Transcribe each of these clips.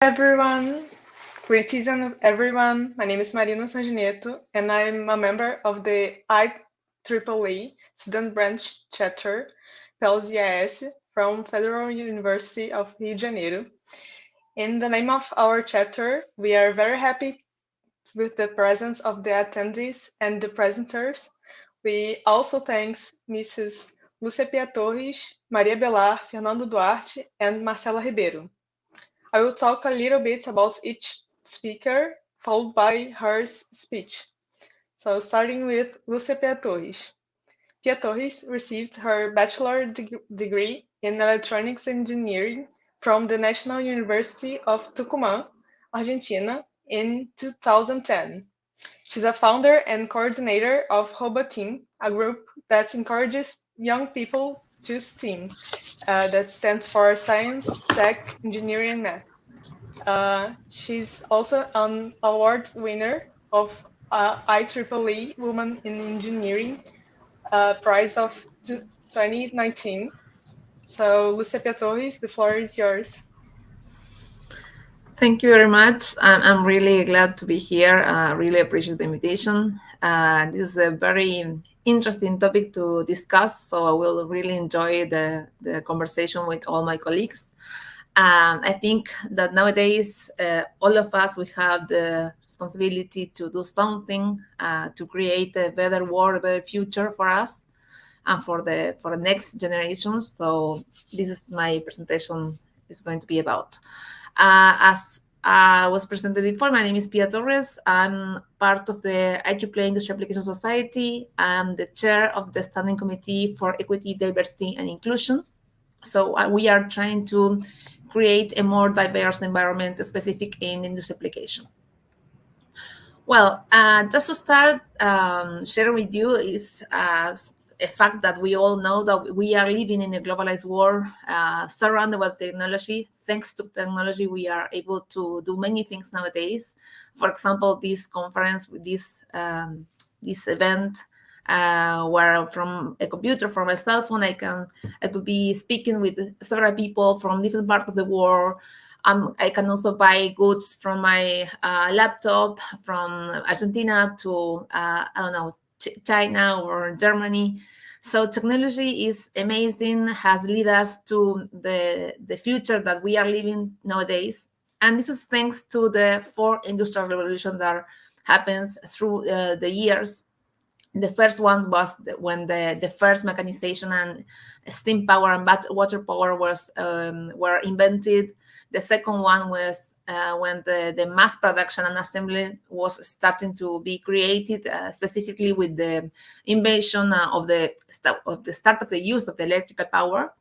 Everyone, greetings everyone. My name is Marina Sangineto, and I'm a member of the IEEE Student Branch Chapter, PELS-IAS, from Federal University of Rio de Janeiro. In the name of our chapter, we are very happy with the presence of the attendees and the presenters. We also thanks Mrs. Lúcia Pia Torres, Maria Belar, Fernando Duarte, and Masala Riberu. I will talk a little bit about each speaker, followed by her speech. So starting with Lúcia Pia Torres. Pia Torres received her bachelor degree in electronics engineering from the National University of Tucumán, Argentina, in 2010. She's a founder and coordinator of Roboteam, a group that encourages young people to STEAM, that stands for Science, Tech, Engineering, and Math. She's also an award winner of IEEE Women in Engineering Prize of 2019. So, Lucia Pia Torres, the floor is yours. Thank you very much. I'm really glad to be here. Really appreciate the invitation. This is a very interesting topic to discuss, so I will really enjoy the conversation with all my colleagues. I think that nowadays, all of us, we have the responsibility to do something to create a better world, a better future for us and for the next generations. So this is my presentation is going to be about. As was presented before, my name is Pia Torres. I'm part of the IEEE Industry Application Society. I'm the chair of the Standing Committee for Equity, Diversity, and Inclusion. So we are trying to create a more diverse environment specific in industry application. Well, just to start, sharing with you is a fact that we all know that we are living in a globalized world, surrounded by technology. Thanks to technology, we are able to do many things nowadays. For example, this conference, this event, where from a computer, from a cell phone, I could be speaking with several people from different parts of the world. I can also buy goods from my laptop from Argentina to I don't know, China or Germany. So technology is amazing, has led us to the future that we are living nowadays. And this is thanks to the fourth industrial revolution that happens through the years. The first one was when the first mechanization and steam power and water power were invented. The second one was when the mass production and assembly was starting to be created, specifically with the invention of the start of the use of the electrical power.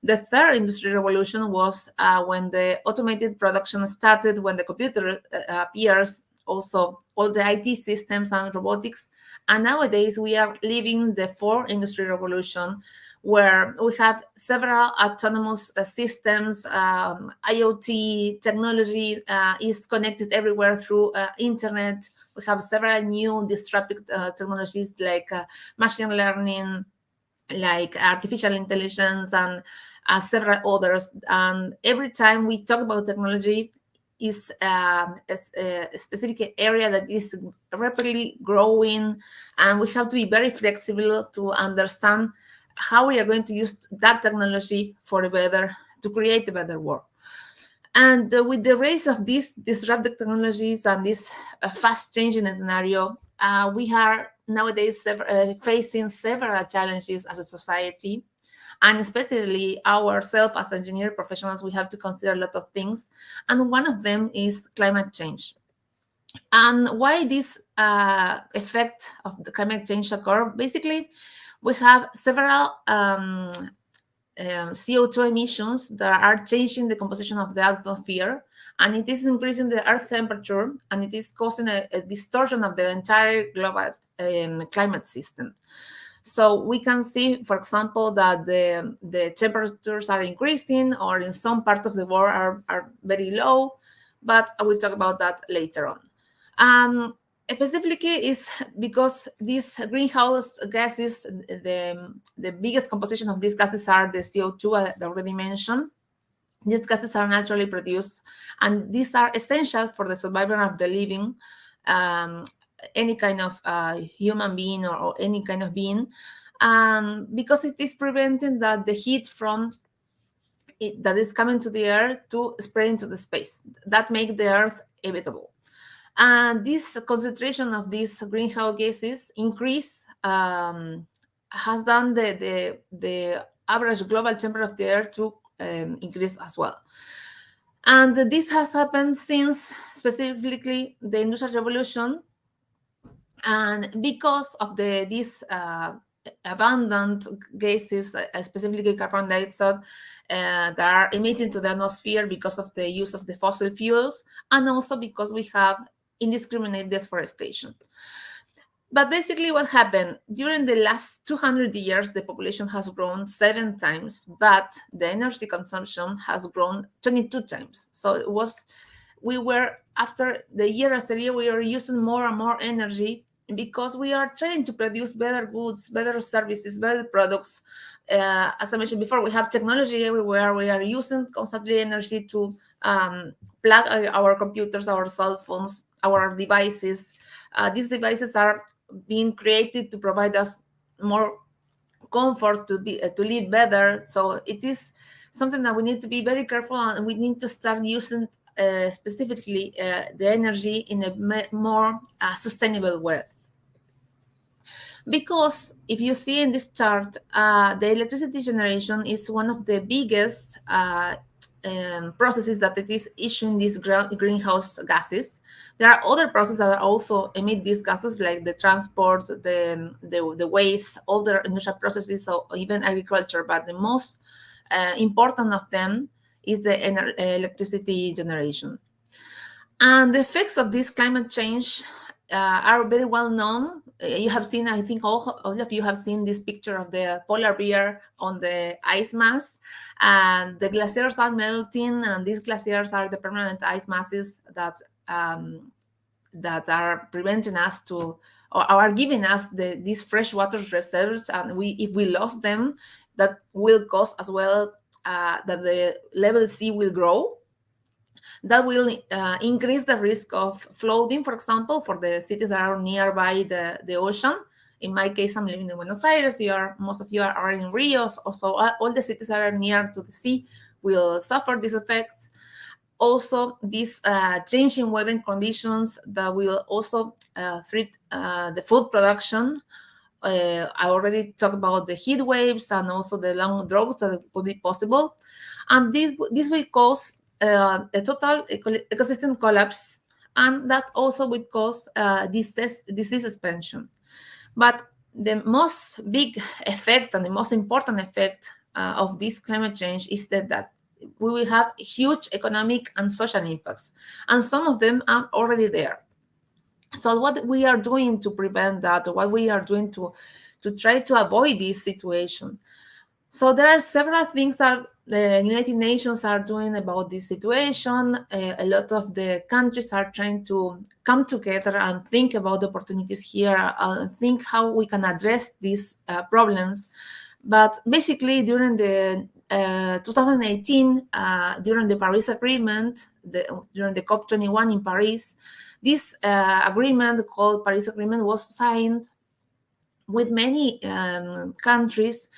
The third industrial revolution was when the automated production started, when the computer appears, also all the IT systems and robotics. And nowadays we are living the fourth industrial revolution, where we have several autonomous systems. IoT technology is connected everywhere through internet. We have several new disruptive technologies like machine learning, like artificial intelligence, and several others. And every time we talk about technology, is a specific area that is rapidly growing, and we have to be very flexible to understand how we are going to use that technology for a better, to create a better world. And with the rise of these disruptive technologies and this fast changing scenario, we are nowadays facing several challenges as a society. And especially ourselves as engineer professionals, we have to consider a lot of things. And one of them is climate change. And why this effect of the climate change occur? Basically, we have several CO2 emissions that are changing the composition of the atmosphere, and it is increasing the Earth temperature, and it is causing a distortion of the entire global climate system. So we can see, for example, that the temperatures are increasing, or in some parts of the world are very low, but I will talk about that later on. Specifically is because these greenhouse gases, the biggest composition of these gases are the CO2 I already mentioned. These gases are naturally produced, and these are essential for the survival of the living, um, any kind of human being or any kind of being, because it is preventing that the heat from that is coming to the earth to spread into the space that make the earth habitable. And this concentration of these greenhouse gases increase has done the average global temperature of the earth to increase as well. And this has happened since specifically the industrial revolution, and because of these abundant gases, specifically carbon dioxide, that are emitted to the atmosphere because of the use of the fossil fuels, and also because we have indiscriminate deforestation. But basically, what happened during the last 200 years, the population has grown 7 times, but the energy consumption has grown 22 times. So it was, we were, after the year after year, we are using more and more energy because we are trying to produce better goods, better services, better products. As I mentioned before, we have technology everywhere. We are using constantly energy to plug our computers, our cell phones, our devices. These devices are being created to provide us more comfort, to live better. So it is something that we need to be very careful, and we need to start using specifically the energy in a more sustainable way. Because if you see in this chart, the electricity generation is one of the biggest processes that it is issuing these greenhouse gases. There are other processes that also emit these gases, like the transport, the waste, all the industrial processes, or even agriculture. But the most important of them is the electricity generation. And the effects of this climate change are very well known. You have seen, I think all of you have seen this picture of the polar bear on the ice mass, and the glaciers are melting, and these glaciers are the permanent ice masses that are preventing us to, or are giving us these freshwater reserves. And if we lost them, that will cause as well that the level sea will grow. That will increase the risk of flooding, for example, for the cities that are nearby the ocean. In my case, I'm living in Buenos Aires. Most of you are in Rio. Also, all the cities that are near to the sea will suffer these effects. Also, these changing weather conditions that will also threat the food production. I already talked about the heat waves and also the long droughts that would be possible. And this will cause a total ecosystem collapse, and that also would cause disease expansion. But the most big effect and the most important effect of this climate change is that we will have huge economic and social impacts, and some of them are already there. So what we are doing to prevent that, or what we are doing to try to avoid this situation? So there are several things that the United Nations are doing about this situation. A lot of the countries are trying to come together and think about the opportunities here, and think how we can address these problems. But basically, during the 2018, during the Paris Agreement, during the COP21 in Paris, this agreement called Paris Agreement was signed with many countries,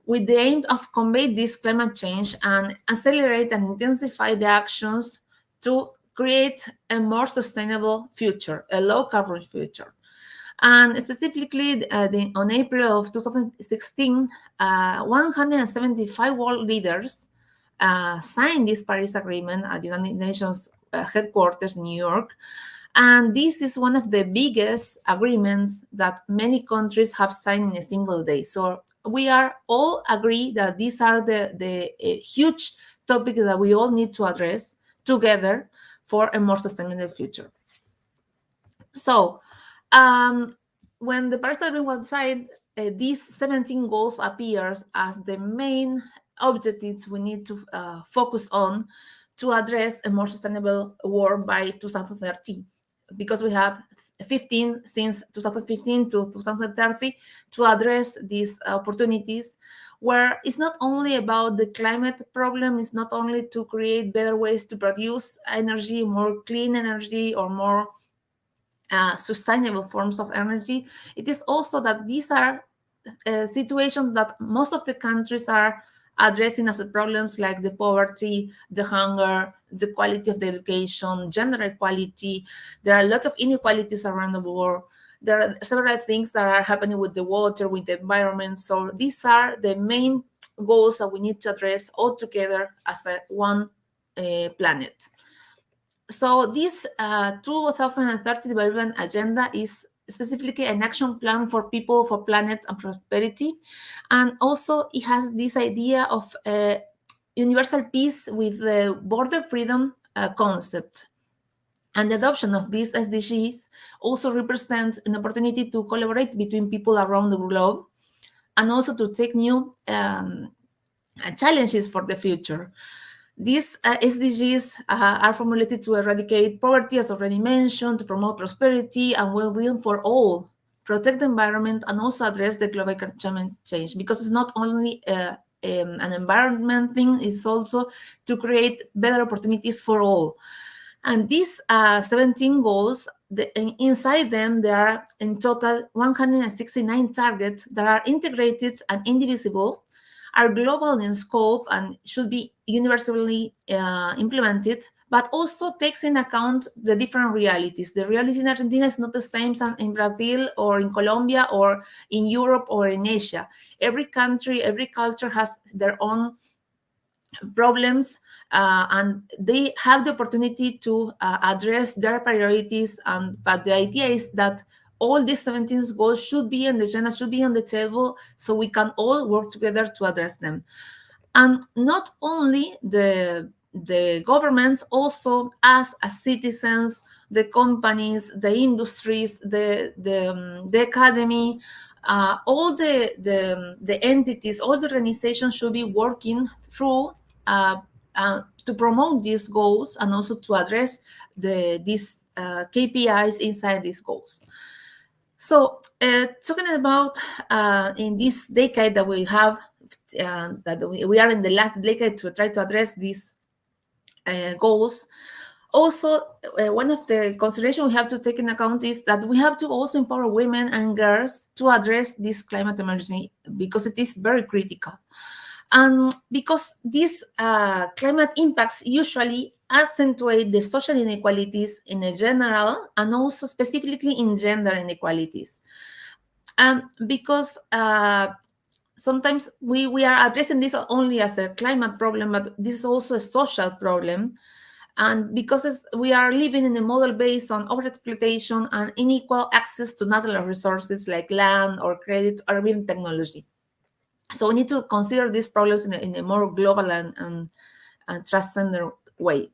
with the aim of combat this climate change and accelerate and intensify the actions to create a more sustainable future, a low carbon future. And specifically, on April of 2016, 175 world leaders signed this Paris Agreement at the United Nations headquarters in New York. And this is one of the biggest agreements that many countries have signed in a single day. So we are all agree that these are the huge topics that we all need to address together for a more sustainable future. So when the Paris Agreement was signed, these 17 goals appears as the main objectives we need to focus on to address a more sustainable world by 2030, because we have 15 since 2015 to 2030 to address these opportunities. where it's not only about the climate problem, it's not only to create better ways to produce energy, more clean energy, or more sustainable forms of energy. It is also that these are situations that most of the countries are addressing as problems, like the poverty, the hunger, the quality of the education, gender equality. There are lots of inequalities around the world. There are several things that are happening with the water, with the environment. So these are the main goals that we need to address all together as a one planet. So this 2030 development agenda is specifically an action plan for people, for planet, and prosperity. And also it has this idea of universal peace with the border freedom concept. And the adoption of these SDGs also represents an opportunity to collaborate between people around the globe, and also to take new challenges for the future. These SDGs are formulated to eradicate poverty, as already mentioned, to promote prosperity and well-being for all, protect the environment, and also address the global climate change. Because it's not only an environment thing, it's also to create better opportunities for all. And these 17 goals, inside them, there are in total 169 targets that are integrated and indivisible, are global in scope, and should be universally implemented, but also takes in account the different realities. The reality in Argentina is not the same as in Brazil or in Colombia or in Europe or in Asia. Every country, every culture has their own problems, and they have the opportunity to address their priorities. But the idea is that all these 17 goals should be on the agenda, should be on the table, so we can all work together to address them. And not only the governments, also us as citizens, the companies, the industries, the academy, all the entities, all the organizations should be working through to promote these goals, and also to address these KPIs inside these goals. So talking about in this decade that we have, that we are in the last decade to try to address these goals. Also, one of the considerations we have to take into account is that we have to also empower women and girls to address this climate emergency, because it is very critical. And because these climate impacts usually accentuate the social inequalities in a general, and also specifically in gender inequalities. Because sometimes we are addressing this only as a climate problem, but this is also a social problem. And because we are living in a model based on overexploitation and unequal access to natural resources like land or credit or even technology. So we need to consider these problems in a more global and transcendent way.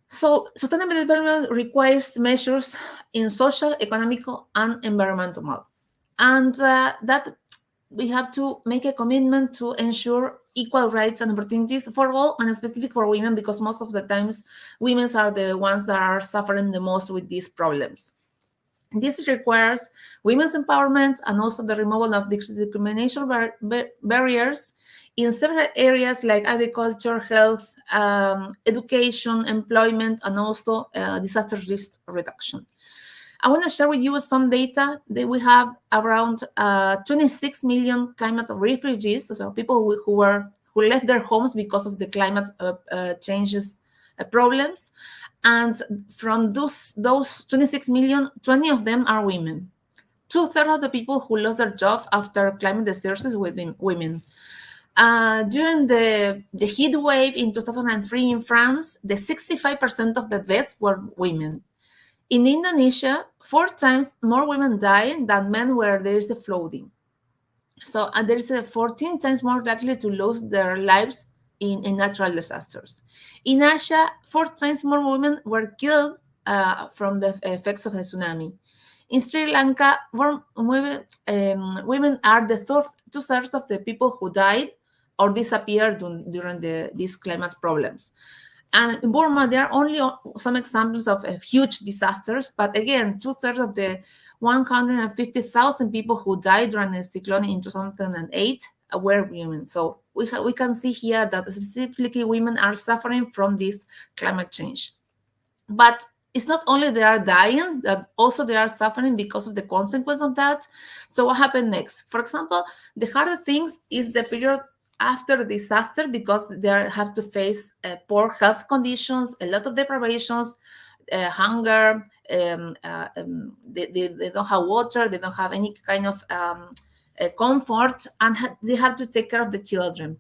So sustainable development requires measures in social, economical, and environmental. And that we have to make a commitment to ensure equal rights and opportunities for all, and specific for women, because most of the times women are the ones that are suffering the most with these problems. This requires women's empowerment and also the removal of discrimination barriers in several areas like agriculture, health, education, employment, and also disaster risk reduction. I want to share with you some data that we have around 26 million climate refugees, so people who left their homes because of the climate changes problems. And from those 26 million, 20 of them are women. 2/3 of the people who lost their jobs after climate disasters were women. During the heat wave in 2003 in France, the 65% of the deaths were women. In Indonesia, 4 times more women died than men where there is a flooding. So there is a 14 times more likely to lose their lives in natural disasters. In Asia, 4 times more women were killed from the effects of a tsunami. In Sri Lanka, women are the 2/3 of the people who died or disappeared during these climate problems. And in Burma, there are only some examples of huge disasters, but again, 2/3 of the 150,000 people who died during the cyclone in 2008 aware women. So we can see here that specifically women are suffering from this climate change. But it's not only they are dying, that also they are suffering because of the consequence of that. So what happened next? For example, the harder things is the period after the disaster, because they have to face poor health conditions, a lot of deprivations, hunger. They don't have water, they don't have any kind of comfort, and they have to take care of the children.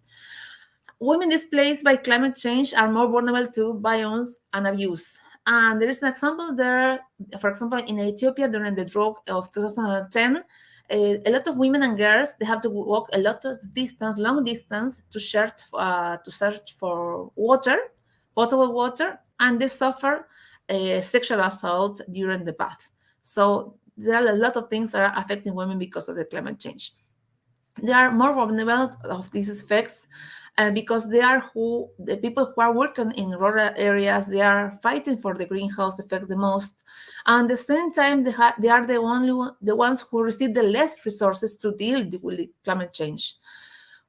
Women displaced by climate change are more vulnerable to violence and abuse. And there is an example there, for example, in Ethiopia during the drought of 2010, a lot of women and girls, they have to walk a lot of distance, long distance, to search for water, potable water, and they suffer sexual assault during the bath. So there are a lot of things that are affecting women because of the climate change. They are more vulnerable of these effects because the people who are working in rural areas, they are fighting for the greenhouse effect the most, and at the same time they are the ones who receive the less resources to deal with climate change.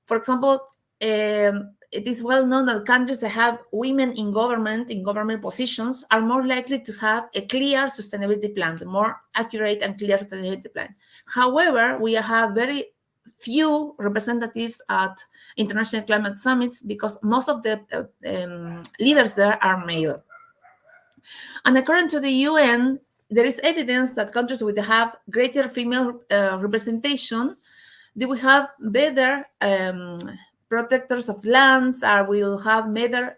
For example, it is well known that countries that have women in government positions, are more likely to have a clear sustainability plan, the more accurate and clear sustainability plan. However, we have very few representatives at international climate summits because most of the leaders there are male. And according to the UN, there is evidence that countries with have greater female representation, they will have better protectors of lands, or will have better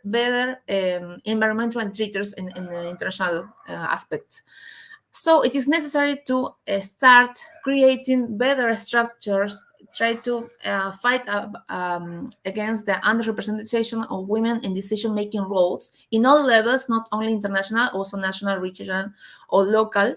environmental treaters in the international aspects. So it is necessary to start creating better structures, try to fight against the underrepresentation of women in decision-making roles in all levels, not only international, also national, regional, or local,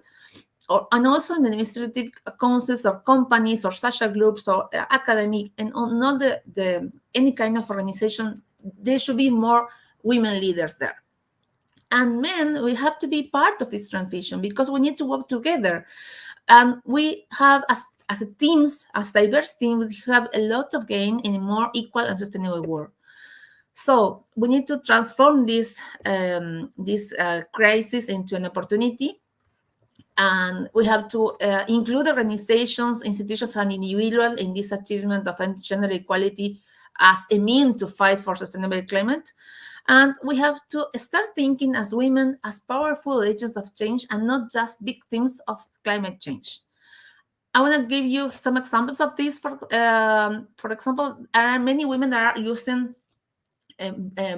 and also in the administrative councils of companies or social groups or academic, and on all the any kind of organization. There should be more women leaders there. And men, we have to be part of this transition because we need to work together. And we have, as a teams, as diverse teams, we have a lot of gain in a more equal and sustainable world. So we need to transform this crisis into an opportunity, and we have to include organizations, institutions, and individuals in this achievement of gender equality as a mean to fight for sustainable climate. And we have to start thinking as women as powerful agents of change and not just victims of climate change. I want to give you some examples of this. For example, there are many women that are using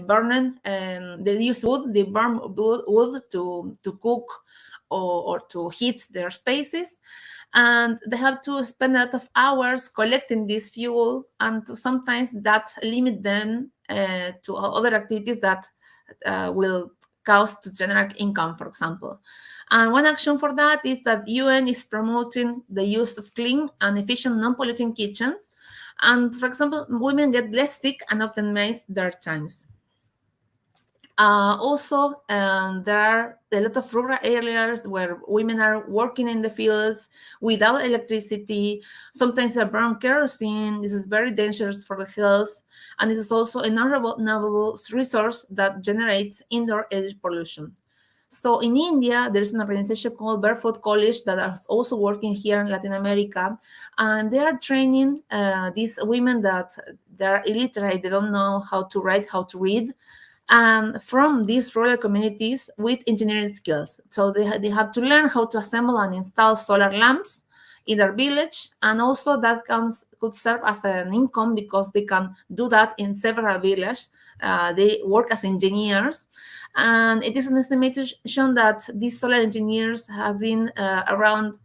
burning. They use wood. They burn wood to cook or to heat their spaces, and they have to spend a lot of hours collecting this fuel, and sometimes that limit them to other activities that will cause to generate income, for example. And one action for that is that UN is promoting the use of clean and efficient non-polluting kitchens. And for example, women get less sick and optimize their times. Also, there are a lot of rural areas where women are working in the fields without electricity. Sometimes they burn kerosene. This is very dangerous for the health. And it is also a non-renewable resource that generates indoor air pollution. So in India, there is an organization called Barefoot College that is also working here in Latin America. And they are training these women that they are illiterate. They don't know how to write, how to read, from these rural communities with engineering skills. So they have to learn how to assemble and install solar lamps in their village, and also that could serve as an income because they can do that in several villages. They work as engineers, and it is an estimation that these solar engineers has been around.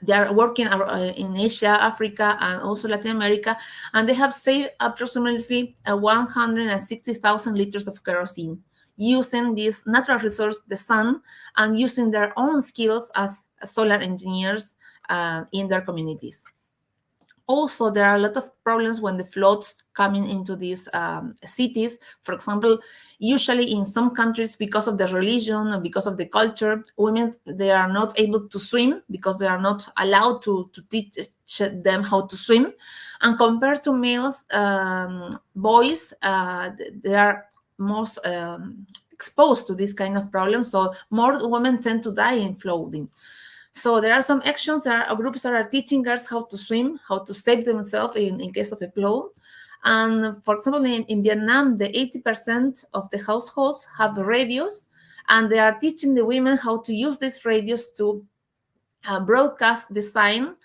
They are working in Asia, Africa, and also Latin America, and they have saved approximately 160,000 liters of kerosene using this natural resource, the sun, and using their own skills as solar engineers in their communities. Also, there are a lot of problems when the floods coming into these cities. For example, usually in some countries, because of the religion or because of the culture, women, they are not able to swim because they are not allowed to teach them how to swim. And compared to males, boys, they are most exposed to this kind of problem. So more women tend to die in flooding. So there are some actions, there are groups that are teaching girls how to swim, how to save themselves in case of a flood. And for example, in Vietnam, the 80% of the households have radios, and they are teaching the women how to use these radios to broadcast the sign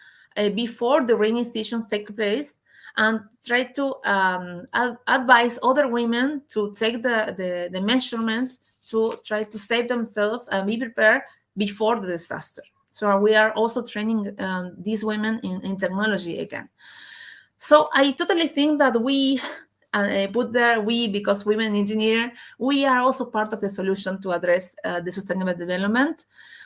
before the rainy season take place, and try to advise other women to take the measurements to try to save themselves and be prepared before the disaster. So we are also training these women in technology again. So I totally think that we put there we because women engineer, we are also part of the solution to address the sustainable development.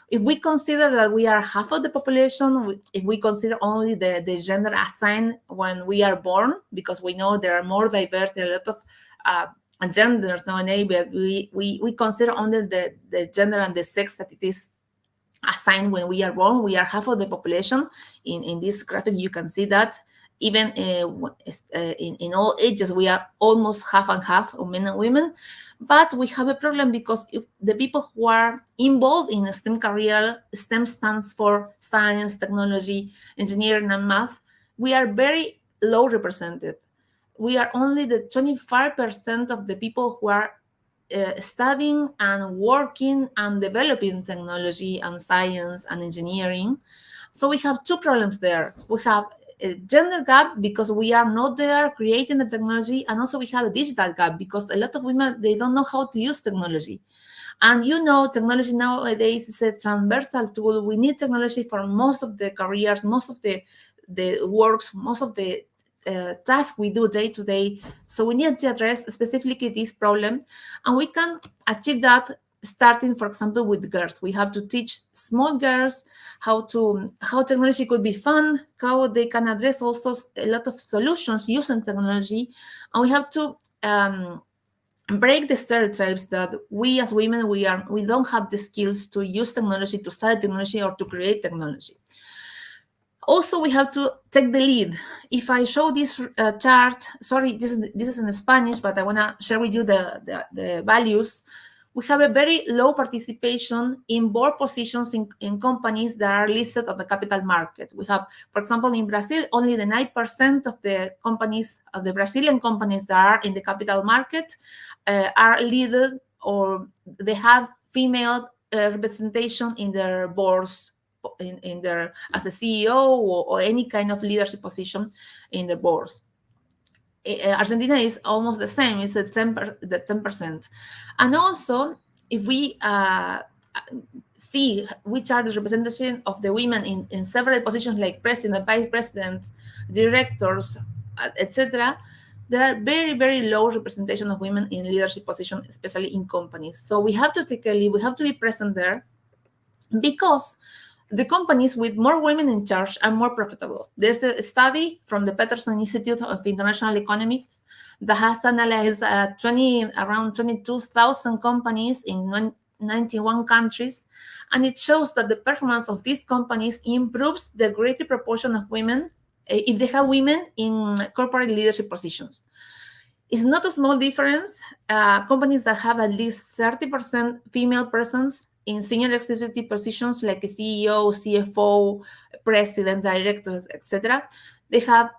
If we consider that we are half of the population, if we consider only the gender assigned when we are born, because we know there are more diverse, there are a lot of genders nowadays, but we consider only the gender and the sex that it is assigned when we are born. We are half of the population. In this graphic, you can see that even in all ages, we are almost half and half of men and women. But we have a problem because if the people who are involved in a STEM career, STEM stands for science, technology, engineering, and math, we are very low represented. We are only the 25% of the people who are studying and working and developing technology and science and engineering. So we have two problems there. We have a gender gap because we are not there creating the technology, and also we have a digital gap because a lot of women, they don't know how to use technology. And technology nowadays is a transversal tool. We need technology for most of the careers, most of the works, most of the tasks we do day to day. So we need to address specifically this problem, and we can achieve that starting, for example, with girls. We have to teach small girls how technology could be fun, how they can address also a lot of solutions using technology, and we have to break the stereotypes that we as women we don't have the skills to use technology, to study technology, or to create technology. Also, we have to take the lead. If I show this chart, sorry, this is in Spanish, but I want to share with you the values. We have a very low participation in board positions in companies that are listed on the capital market. We have, for example, in Brazil, only the 9% of the companies, of the Brazilian companies that are in the capital market are leaded, or they have female representation in their boards, in their as a CEO or any kind of leadership position in the boards. Argentina is almost the same. It's the 10%. And also, if we see which are the representation of the women in several positions like president, vice president, directors, etc., there are very, very low representation of women in leadership positions, especially in companies. So we have to take a lead. We have to be present there, because the companies with more women in charge are more profitable. There's a study from the Peterson Institute of International Economics that has analyzed around 22,000 companies in 91 countries, and it shows that the performance of these companies improves the greater proportion of women if they have women in corporate leadership positions. It's not a small difference. Companies that have at least 30% female presence in senior executive positions like a CEO, CFO, president, directors, etc., they have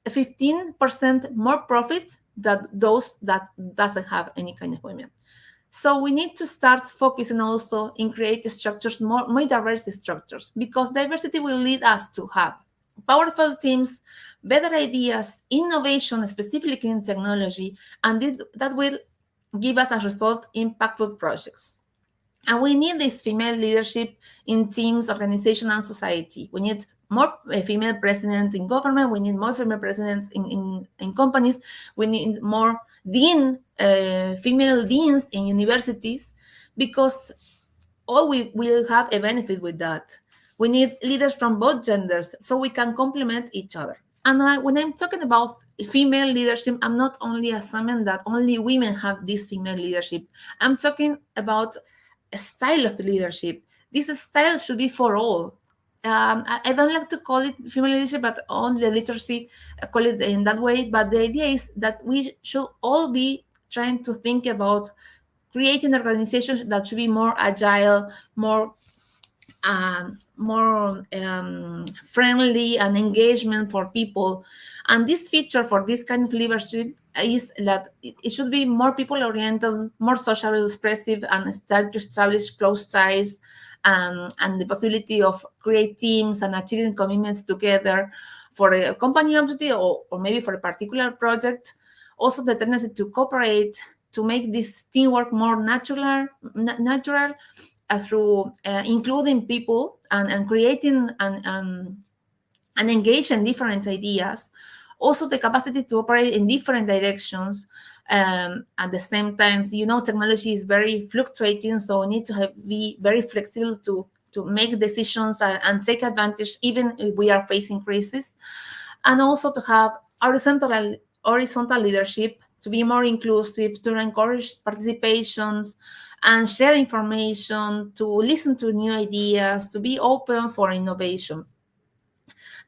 15% more profits than those that doesn't have any kind of women. So we need to start focusing also in creating structures, more diverse structures, because diversity will lead us to have powerful teams, better ideas, innovation, specifically in technology, and that will give us as a result impactful projects. And we need this female leadership in teams, organization, and society. We need more female presidents in government. We need more female presidents in companies. We need more female deans in universities, because all we will have a benefit with that. We need leaders from both genders so we can complement each other. And when I'm talking about female leadership, I'm not only assuming that only women have this female leadership. I'm talking about a style of leadership. This style should be for all. I don't like to call it female leadership, but only the literacy call it in that way. But the idea is that we should all be trying to think about creating organizations that should be more agile, more friendly and engagement for people. And this feature for this kind of leadership is that it should be more people oriented, more socially expressive, and start to establish close ties, and the possibility of create teams and achieving commitments together for a company objective, or maybe for a particular project. Also the tendency to cooperate, to make this teamwork more natural, through including people, and creating and engage in different ideas. Also the capacity to operate in different directions. At the same time, technology is very fluctuating, so we need to be very flexible to make decisions, and take advantage even if we are facing crisis. And also to have horizontal leadership, to be more inclusive, to encourage participations and share information, to listen to new ideas, to be open for innovation.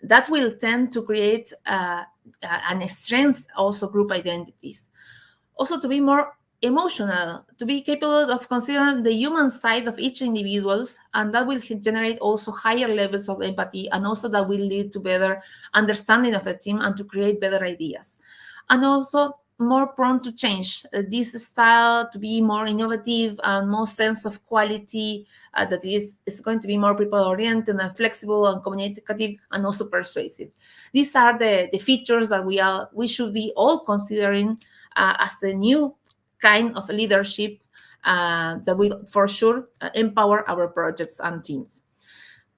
That will tend to create and strengthen also group identities. Also to be more emotional, to be capable of considering the human side of each individuals, and that will generate also higher levels of empathy, and also that will lead to better understanding of the team and to create better ideas. And also more prone to change, this style to be more innovative and more sense of quality, that is going to be more people oriented and flexible and communicative and also persuasive. These are the features that we should be all considering as a new kind of leadership that will for sure empower our projects and teams.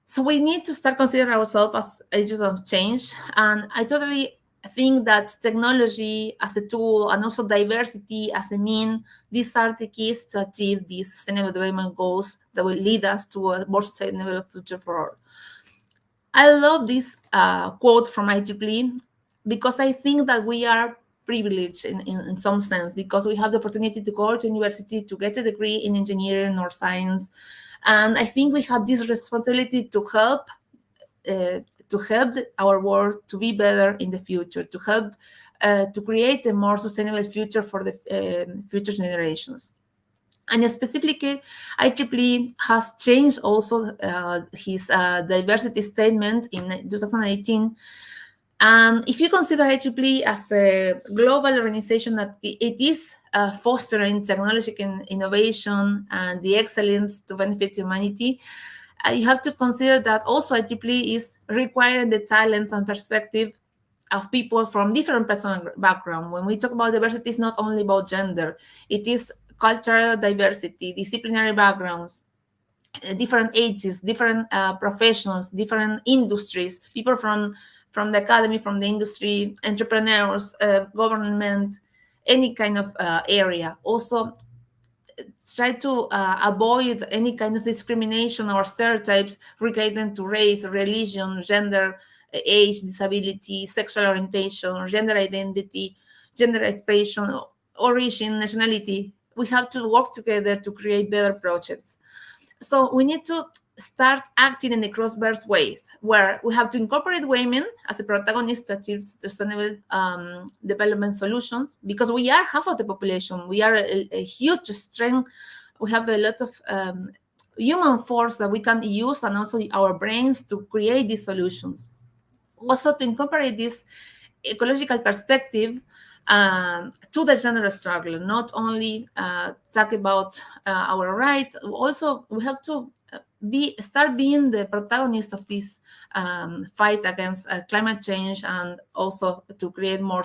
So we need to start considering ourselves as agents of change. And I totally think that technology as a tool and also diversity as a mean, these are the keys to achieve these sustainable development goals that will lead us to a more sustainable future for all. I love this quote from IEEE, because I think that we are privileged in some sense, because we have the opportunity to go to university to get a degree in engineering or science. And I think we have this responsibility to help our world to be better in the future, to help to create a more sustainable future for the future generations. And specifically, IEEE has changed also his diversity statement in 2018. And if you consider IEEE as a global organization that it is fostering technological innovation and the excellence to benefit humanity, you have to consider that also IEEE is requiring the talent and perspective of people from different personal background. When we talk about diversity, it's not only about gender, it is cultural diversity, disciplinary backgrounds, different ages, different professions, different industries, people from the academy, from the industry, entrepreneurs, government, any kind of area. Also, try to avoid any kind of discrimination or stereotypes related to race, religion, gender, age, disability, sexual orientation, gender identity, gender expression, origin, nationality. We have to work together to create better projects. So we need to start acting in a cross-burst ways, where we have to incorporate women as a protagonist to achieve sustainable development solutions, because we are half of the population. We are a huge strength. We have a lot of human force that we can use, and also our brains to create these solutions. Also to incorporate this ecological perspective to the gender struggle, not only talk about our rights. Also, we have to start being the protagonist of this fight against climate change, and also to create a more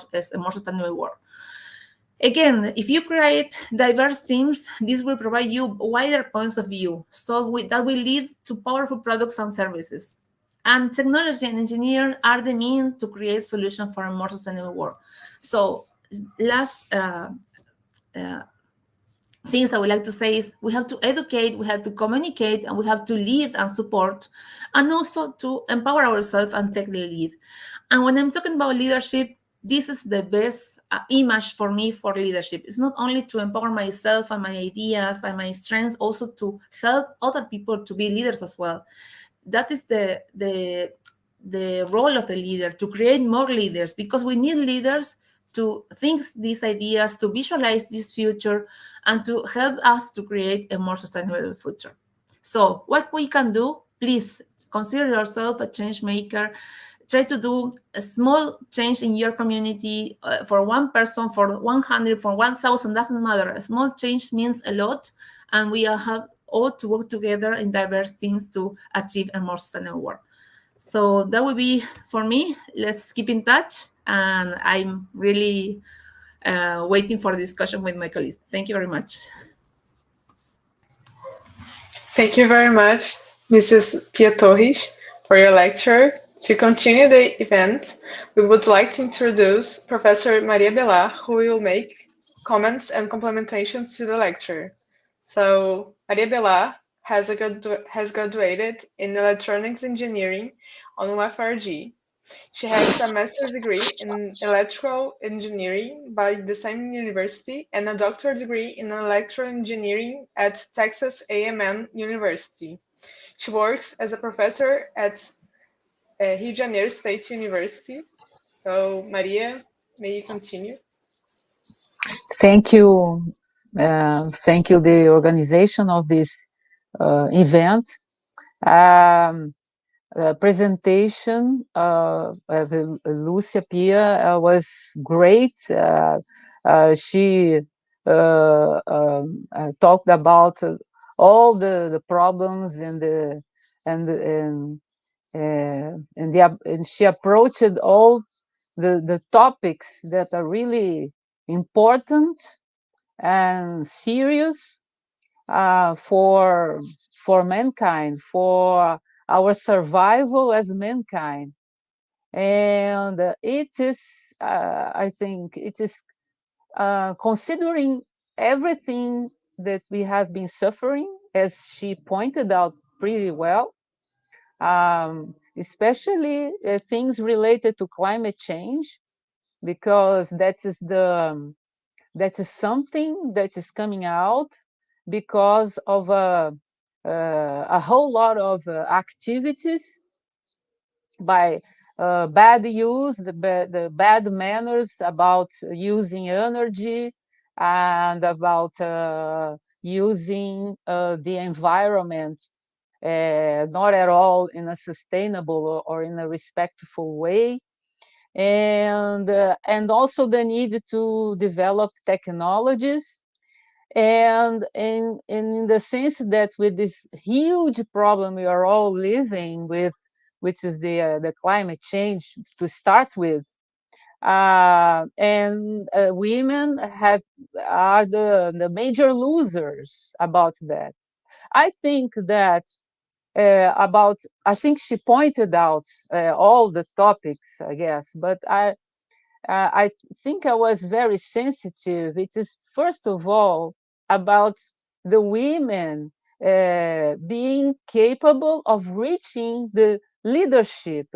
sustainable world. Again, if you create diverse teams, this will provide you wider points of view. So that will lead to powerful products and services. And technology and engineering are the means to create solutions for a more sustainable world. So last things I would like to say is we have to educate, we have to communicate, and we have to lead and support, and also to empower ourselves and take the lead. And when I'm talking about leadership, this is the best image for me for leadership. It's not only to empower myself and my ideas and my strengths, also to help other people to be leaders as well. That is the role of the leader, to create more leaders, because we need leaders to think these ideas, to visualize this future, and to help us to create a more sustainable future. So what we can do, please consider yourself a change maker. Try to do a small change in your community, for one person, for 100, for 1,000, doesn't matter. A small change means a lot, and we all have all to work together in diverse teams to achieve a more sustainable world. So that would be for me. Let's keep in touch, and I'm really waiting for the discussion with my colleagues. Thank you very much. Thank you very much, Mrs. Pia Torres, for your lecture. To continue the event, we would like to introduce Professor Maria Belar, who will make comments and complementations to the lecture. So, Maria Belar has graduated in electronics engineering on UFRG. She has a master's degree in electrical engineering by the same university and a doctoral degree in electrical engineering at Texas A&M University. She works as a professor at Rio de Janeiro State University. So, Maria, may you continue? Thank you. Thank you, the organization of this event. Um, Presentation of Lucia Pia was great. She talked about all the problems and and she approached all the topics that are really important and serious for mankind, for our survival as mankind. And it is, I think, it is considering everything that we have been suffering, as she pointed out pretty well, especially things related to climate change, because that is something that is coming out because of a whole lot of activities by bad use, the bad manners about using energy and about using the environment not at all in a sustainable or in a respectful way, and also the need to develop technologies, and in the sense that with this huge problem we are all living with, which is the climate change to start with, and women are the major losers about that. I think that about I think she pointed out all the topics, I guess, but I think I was very sensitive. It is, first of all, about the women being capable of reaching the leadership,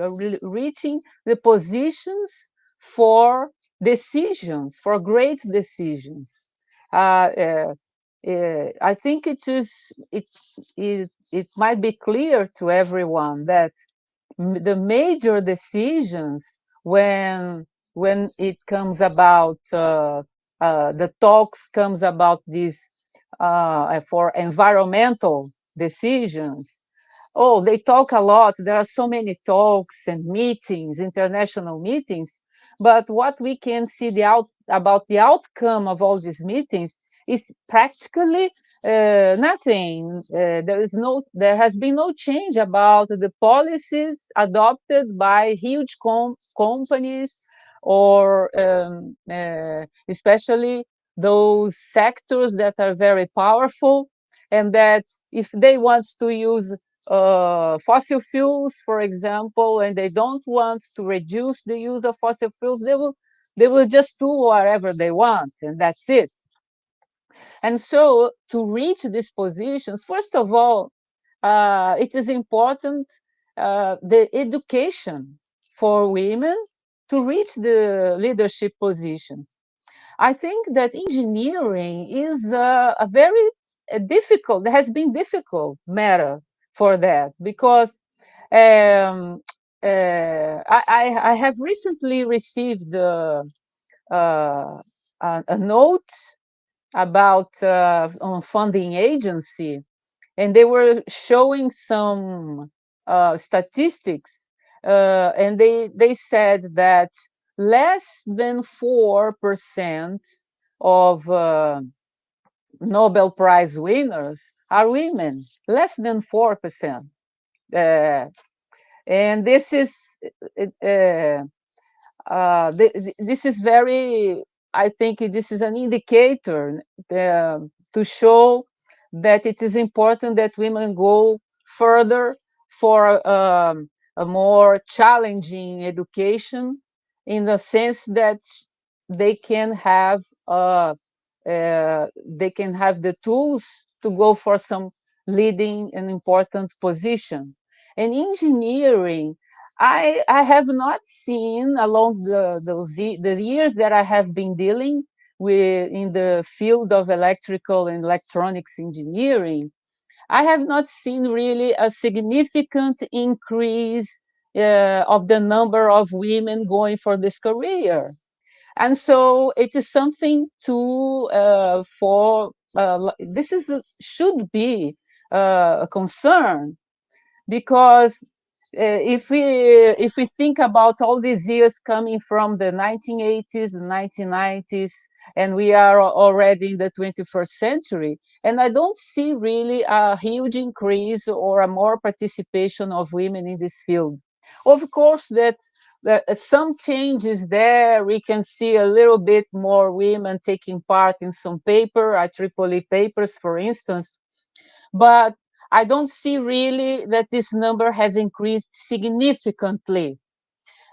reaching the positions for decisions, for great decisions. I think it might be clear to everyone that the major decisions when it comes about the talks comes about this for environmental decisions. Oh, they talk a lot. There are so many talks and meetings, international meetings, but what we can see about the outcome of all these meetings is practically nothing. There has been no change about the policies adopted by huge companies, or especially those sectors that are very powerful, and that if they want to use fossil fuels, for example, and they don't want to reduce the use of fossil fuels, they will just do whatever they want, and that's it. And so to reach these positions, first of all, it is important the education for women to reach the leadership positions. I think that engineering is a very difficult, has been difficult matter for that because um, I have recently received a note about on funding agency, and they were showing some statistics, and they said that less than 4% of Nobel Prize winners are women, less than 4%. Uh, and this is uh, this is very, I think this is an indicator to show that it is important that women go further for a more challenging education, in the sense that they can have uh, they can have the tools to go for some leading an important position. And engineering, I have not seen along the years that I have been dealing with in the field of electrical and electronics engineering, I have not seen really a significant increase of the number of women going for this career. And so it is something to for this is should be a concern, because if we think about all these years coming from the 1980s, the 1990s, and we are already in the 21st century, and I don't see really a huge increase or a more participation of women in this field. Of course, that some changes there. We can see a little bit more women taking part in some paper, IEEE papers, for instance, but I don't see really that this number has increased significantly.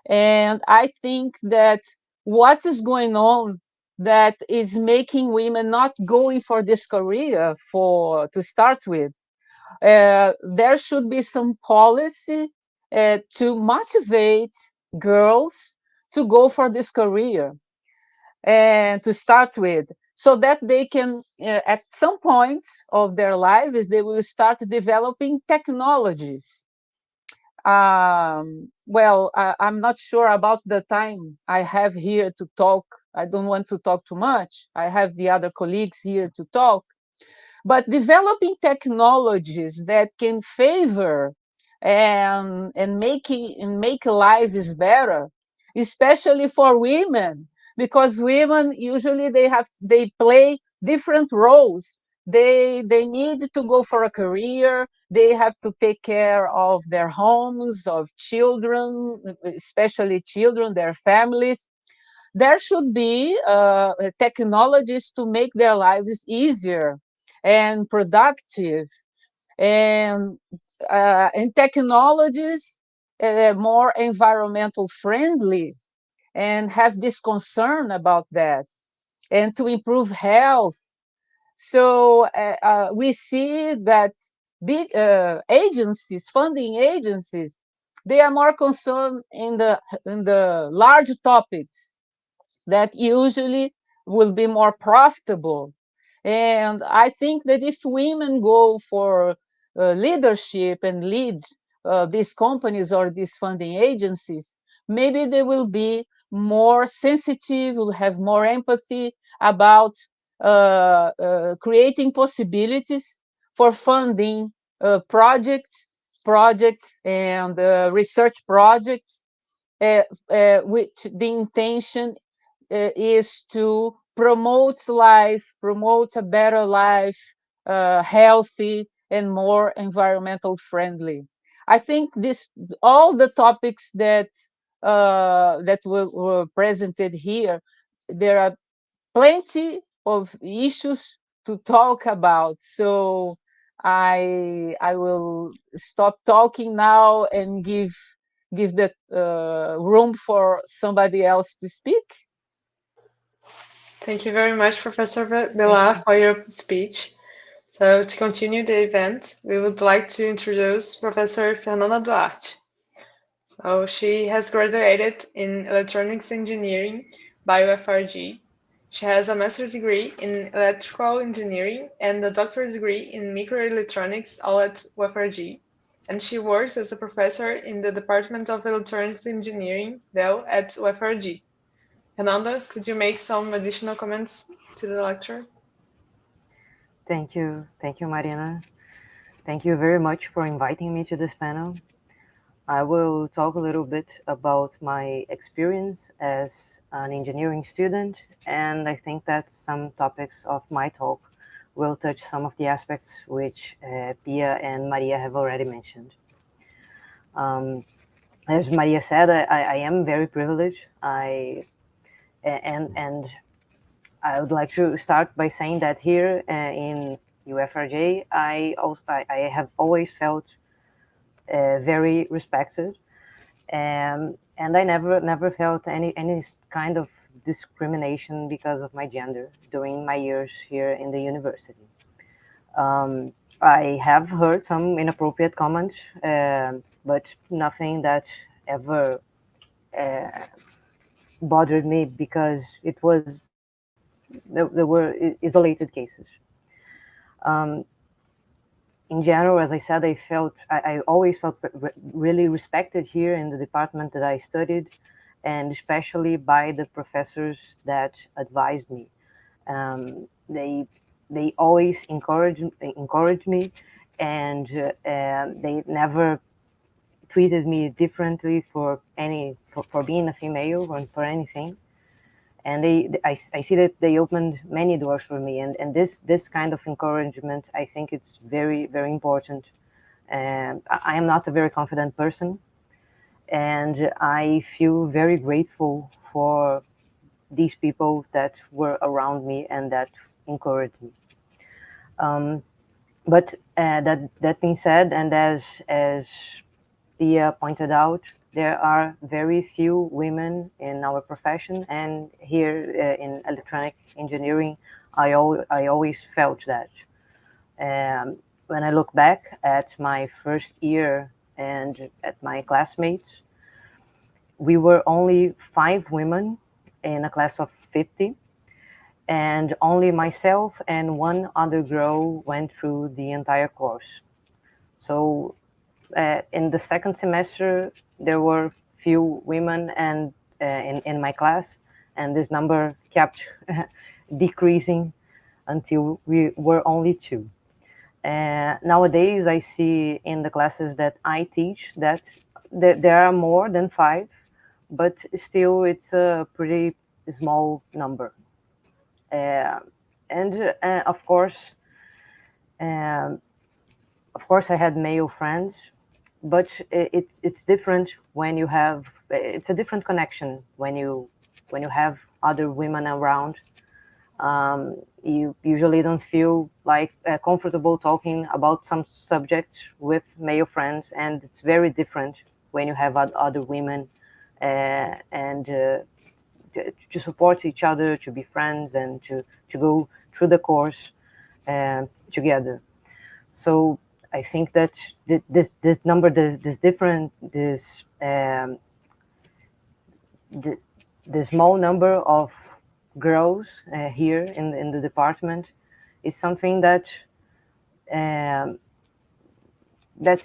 And I think that what is going on that is making women not going for this career for to start with, there should be some policy to motivate girls to go for this career and to start with, so that they can at some point of their lives they will start developing technologies. Well, I'm not sure about the time I have here to talk. I don't want to talk too much. I have the other colleagues here to talk, but developing technologies that can favor and make lives better, especially for women, because women usually they play different roles. They need to go for a career. They have to take care of their homes, of children, especially children, their families. There should be technologies to make their lives easier and productive, and technologies more environmental friendly, and have this concern about that, and to improve health. So we see that big agencies, funding agencies, they are more concerned in the large topics that usually will be more profitable. And I think that if women go for leadership and lead these companies or these funding agencies, maybe they will be more sensitive, will have more empathy about creating possibilities for funding projects and research projects, which the intention is to promote life, promote a better life, healthy and more environmental friendly. I think this all the topics that were presented here. There are plenty of issues to talk about. So I will stop talking now and give the room for somebody else to speak. Thank you very much, Professor Bela, for your speech. So, to continue the event, we would like to introduce Professor Fernanda Duarte. So, she has graduated in Electronics Engineering by UFRG. She has a master's degree in Electrical Engineering and a doctorate degree in Microelectronics, all at UFRG. And she works as a professor in the Department of Electronics Engineering, DEL, at UFRG. Fernanda, could you make some additional comments to the lecture? Thank you, Marina. Thank you very much for inviting me to this panel. I will talk a little bit about my experience as an engineering student, and I think that some topics of my talk will touch some of the aspects which Pia and Maria have already mentioned. As Maria said, I am very privileged. And I would like to start by saying that here in UFRJ, I have always felt very respected, and I never felt any kind of discrimination because of my gender during my years here in the university. I have heard some inappropriate comments, but nothing that ever bothered me because there were isolated cases. Um, in general, as I said, I always felt really respected here in the department that I studied, and especially by the professors that advised me. They always encouraged me, and they never treated me differently for being a female or for anything. And I see that they opened many doors for me, and this kind of encouragement, I think it's very, very important. And I am not a very confident person, and I feel very grateful for these people that were around me and that encouraged me. But that being said, and as Pia pointed out, there are very few women in our profession, and here in electronic engineering, I always felt that. When I look back at my first year and at my classmates, we were only 5 women in a class of 50, and only myself and one other girl went through the entire course. So in the second semester, there were few women and in my class, and this number kept decreasing until we were only 2. Nowadays, I see in the classes that I teach that there are more than 5, but still it's a pretty small number. And of course, I had male friends, but it's different when you have. It's a different connection when you have other women around. You usually don't feel like comfortable talking about some subject with male friends, and it's very different when you have other women and to support each other, to be friends, and to go through the course together. So I think that this number, this different, the small number of girls here in the department is something that that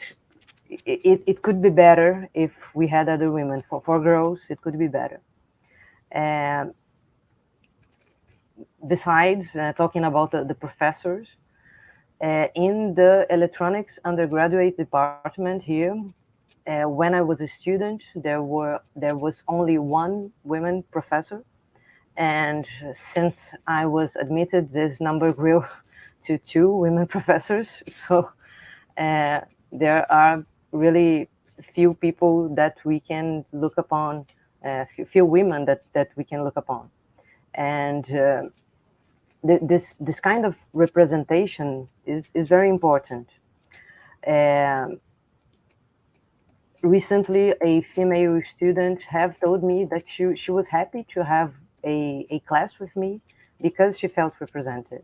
it could be better if we had other women. For girls, it could be better. Besides talking about the professors, in the electronics undergraduate department here, when I was a student, there was only one woman professor, and since I was admitted, this number grew to 2 women professors. So there are really few people that we can look upon, few women that we can look upon, and this kind of representation is very important. Recently, a female student have told me that she was happy to have a class with me because she felt represented.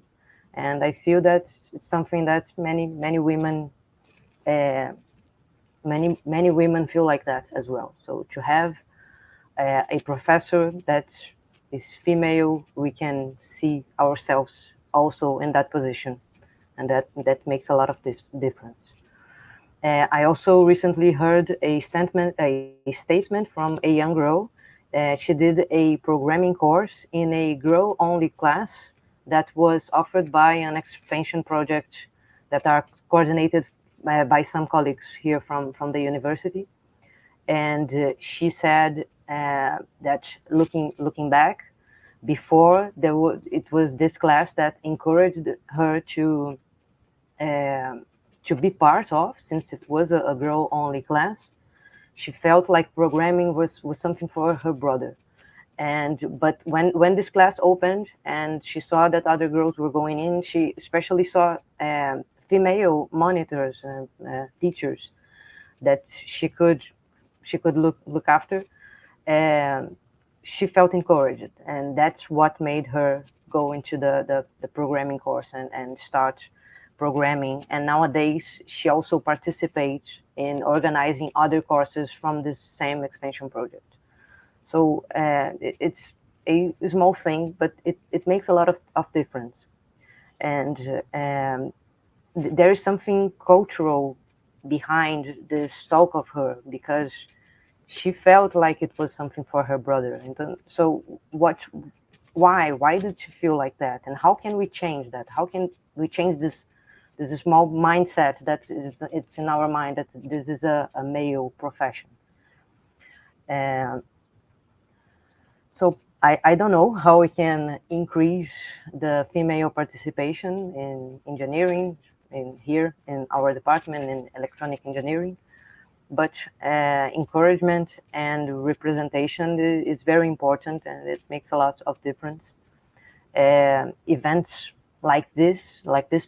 And I feel that it's something that many women, many women feel like that as well. So to have a professor that is female, we can see ourselves also in that position, and that makes a lot of difference. I also recently heard a statement from a young girl. She did a programming course in a girl-only class that was offered by an expansion project that are coordinated by some colleagues here from the university. And she said that looking back, before it was this class that encouraged her um to be part of, since it was a girl only class. She felt like programming was something for her brother. And but when this class opened and she saw that other girls were going in, she especially saw female monitors and teachers that she could look after. um, she felt encouraged, and that's what made her go into the programming course and start programming. And nowadays, she also participates in organizing other courses from this same extension project. So it's a small thing, but it makes a lot of difference. And there is something cultural behind this talk of her, because she felt like it was something for her brother. And then, so why did she feel like that, and how can we change that? How can we change this small mindset that it's in our mind that this is a male profession? And so I don't know how we can increase the female participation in engineering in here in our department in electronic engineering. But encouragement and representation is very important, and it makes a lot of difference. Events like this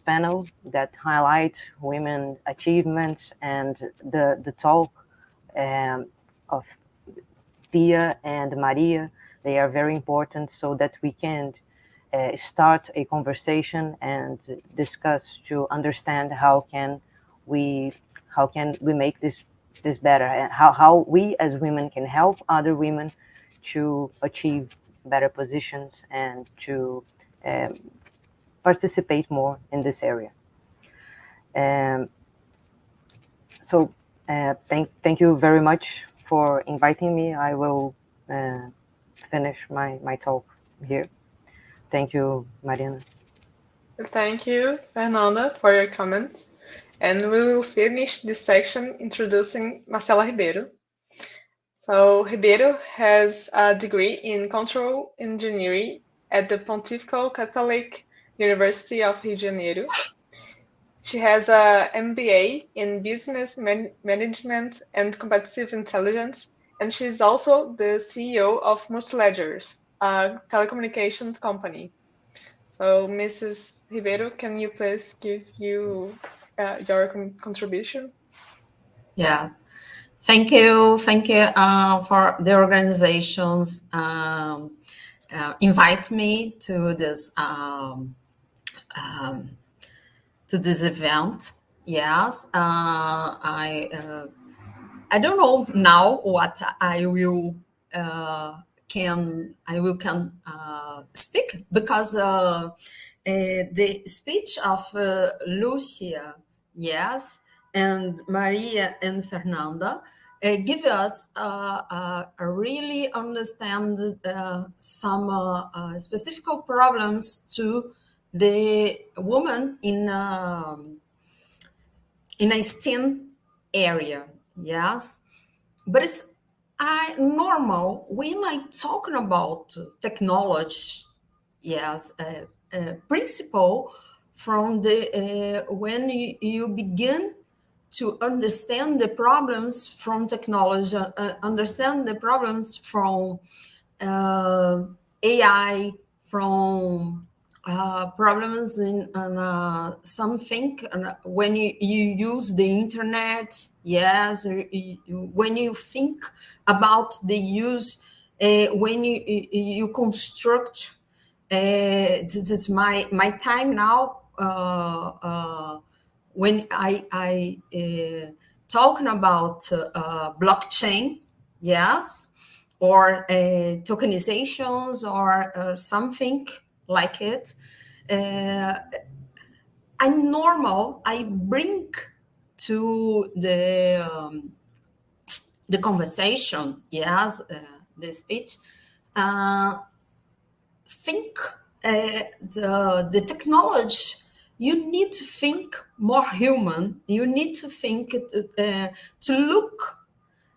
panel that highlight women achievements, and the talk of Pia and Maria, they are very important, so that we can start a conversation and discuss to understand we how can we make this better, and how we as women can help other women to achieve better positions and to um, participate more in this area. Um, so thank you very much for inviting me. I will finish my talk here. Thank you, Mariana. Thank you, Fernanda, for your comments. And we will finish this section introducing Marcela Ribeiro. So, Ribeiro has a degree in control engineering at the Pontifical Catholic University of Rio de Janeiro. She has a MBA in business management and competitive intelligence, and she's also the CEO of Multiledgers, a telecommunications company. So, Mrs. Ribeiro, can you please give your contribution? Yeah. Thank you for the organizations invite me to this event. Yes, I don't know now what I will can speak, because the speech of Lucia, yes, and Maria and Fernanda give us really understand some specific problems to the woman in a STEM area. Yes, but it's normal when I talking about technology. Yes, principle from the when you begin to understand the problems from technology, understand the problems from uh, AI, from problems in something when you use the internet. Yes, when you think about the use, when you construct this is my time now. When I talking about blockchain, yes, or tokenizations or something like it. I bring to the conversation, yes, the speech. Think the technology. You need to think more human. You need to think to look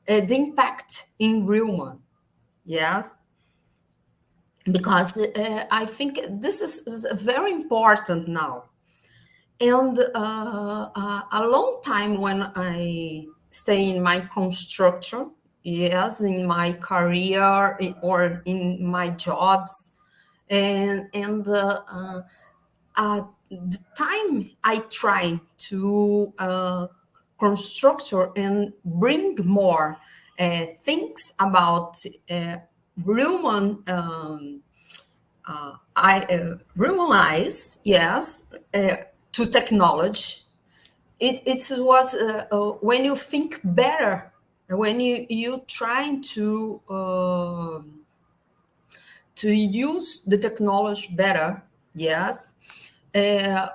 the impact in human. Yes, because I think this is very important now. And a long time when I stay in my construction, yes, in my career or in my jobs, and the time I try to construct and bring more things about human humanize, yes, to technology. It was when you think better, when you try to use the technology better, yes. I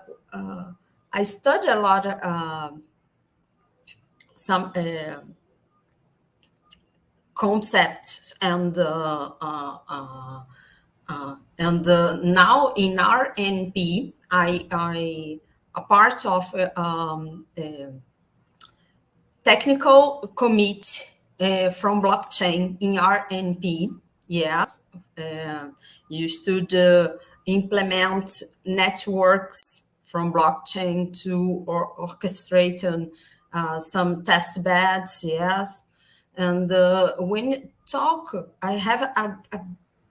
study a lot some concepts and now in our NP, I a part of technical committee from blockchain in RNP. Yes, used to implement networks from blockchain to orchestrate some test beds. Yes, and when you talk, I have a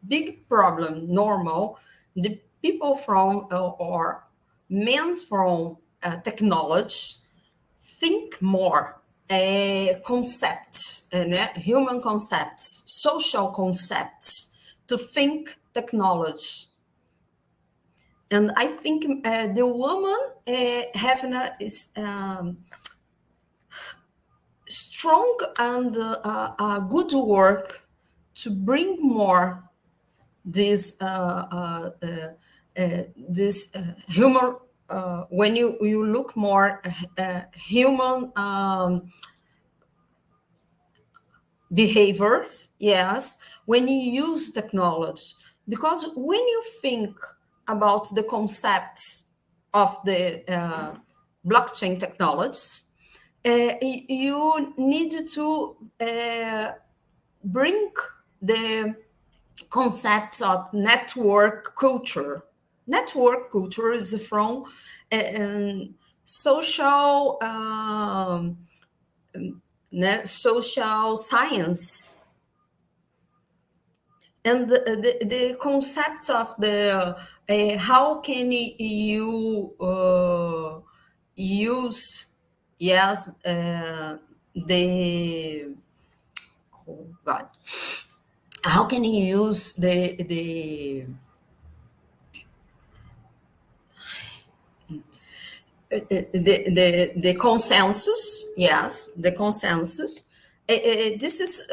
big problem. Normal, the people from or men from technology think more concepts and human concepts, social concepts to think technology. And I think the woman having a strong and good work to bring more this human. When you look more human behaviors, yes, when you use technology, because when you think about the concepts of the blockchain technologies, you need to bring the concepts of network culture. Network culture is from social social science, and the concepts of the how can you use, yes, the oh god, how can you use the consensus, yes, the consensus. This is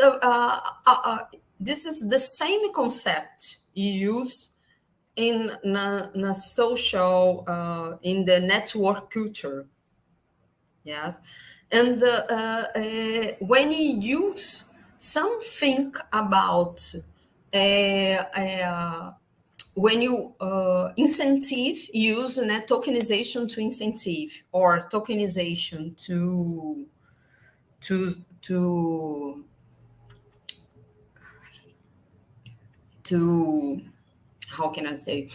this is the same concept you use in the social in the network culture, yes. And when you use something about when you incentive, use tokenization to incentive, or tokenization to to to how can I say,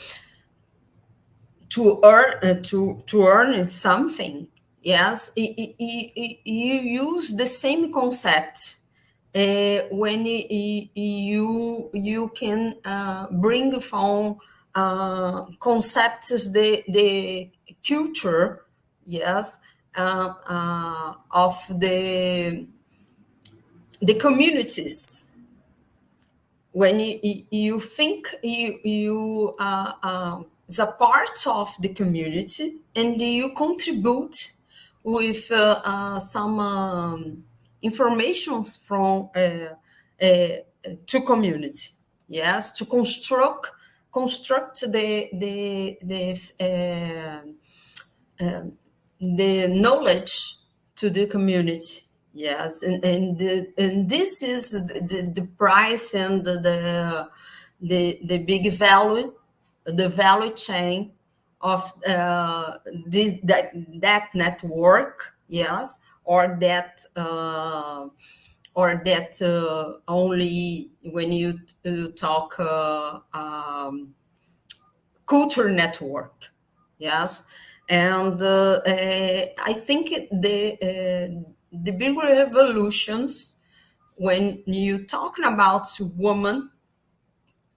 to earn something, yes, you use the same concept when you can bring from concepts the culture, yes, of the communities. when you think you is a part of the community and you contribute with some informations from to community, yes, to construct the knowledge to the community. Yes, and this is the price and the big value, the value chain of that network. Yes, or that only when you talk culture network. Yes, and I think the big revolutions when you talking about women,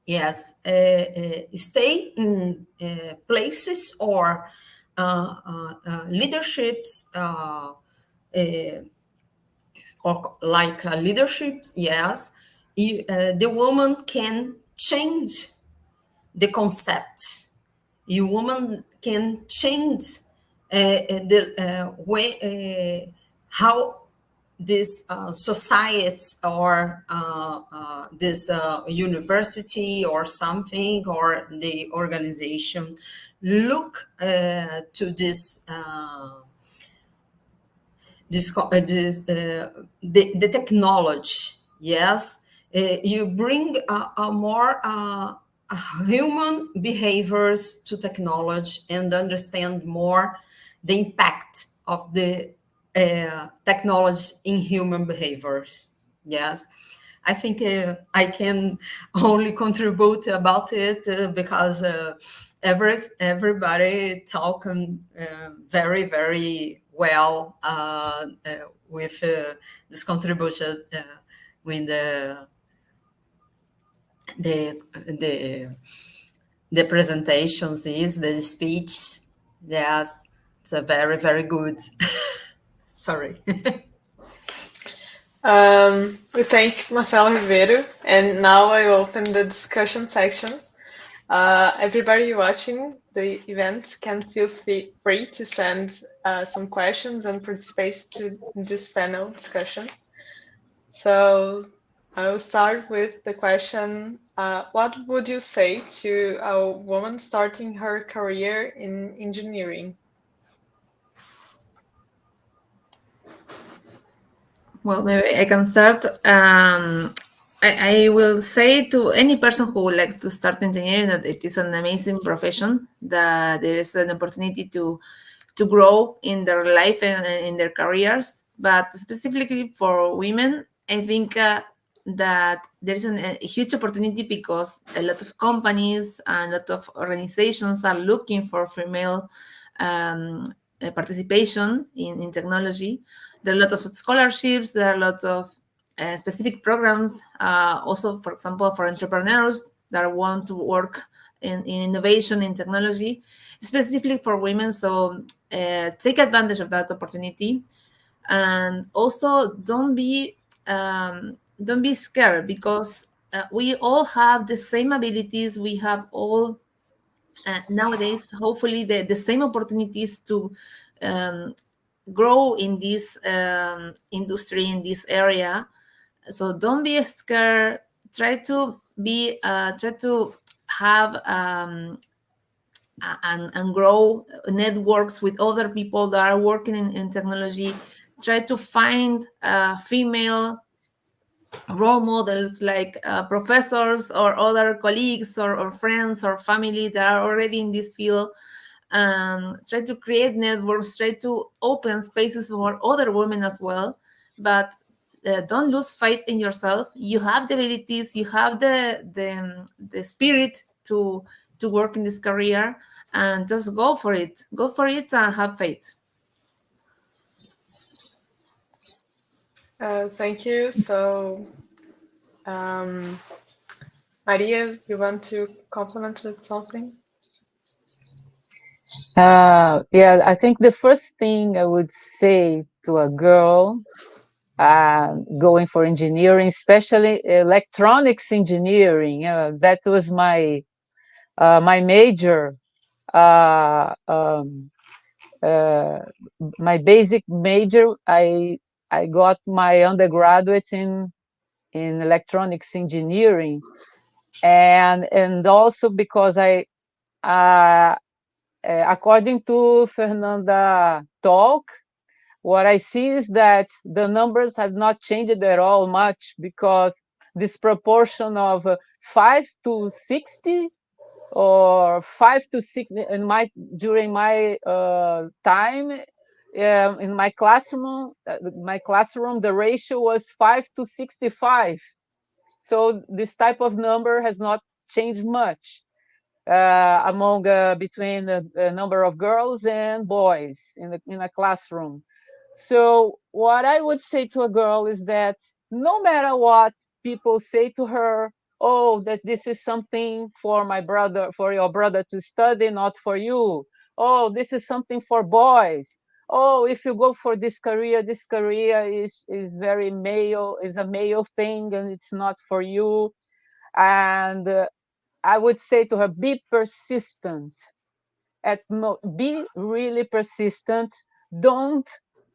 yes, stay in places or leaderships or like leadership, yes, the woman can change the concept. You woman can change the way how this society or this university or something or the organization look to the technology. Yes, you bring a more human behaviors to technology and understand more the impact of the technology in human behaviors. Yes, I think I can only contribute about it because everybody talking very very well with this contribution with the the the presentations is the speech. Yes, it's a very very good. Sorry. We thank Masala Riberu, and now I open the discussion section. Everybody watching the event can feel free to send some questions and participate to this panel discussion. So I will start with the question, what would you say to a woman starting her career in engineering? Well, maybe I can start. I will say to any person who would like to start engineering that it is an amazing profession, that there is an opportunity to grow in their life and in their careers. But specifically for women, I think that there is a huge opportunity because a lot of companies and a lot of organizations are looking for female participation in technology. There are a lot of scholarships, there are a lot of specific programs, also, for example, for entrepreneurs that want to work in innovation in technology, specifically for women. So take advantage of that opportunity, and also don't be scared, because we all have the same abilities. We have all nowadays, hopefully, the same opportunities to um, grow in this industry, in this area. So don't be scared. Try to have and grow networks with other people that are working in technology. Try to find female role models, like professors or other colleagues or friends or family that are already in this field. Try to create networks, try to open spaces for other women as well. But don't lose faith in yourself. You have the abilities, you have the spirit to work in this career, and just go for it. Go for it and have faith. Thank you. So, Maria, you want to complement with something? Yeah, I think the first thing I would say to a girl going for engineering, especially electronics engineering. That was my major, my basic major. I got my undergraduate in electronics engineering, and also because according to Fernanda talk, what I see is that the numbers have not changed at all much, because this proportion of 5 to 60 or 5 to 6 during my time in my classroom, the ratio was 5 to 65. So this type of number has not changed much among between the number of girls and boys in a classroom. So what I would say to a girl is that no matter what people say to her, oh, that this is something for my brother, for your brother to study, not for you. Oh, this is something for boys. Oh, if you go for this career is very male, is a male thing, and it's not for you. And I would say to her, be persistent. Be really persistent. Don't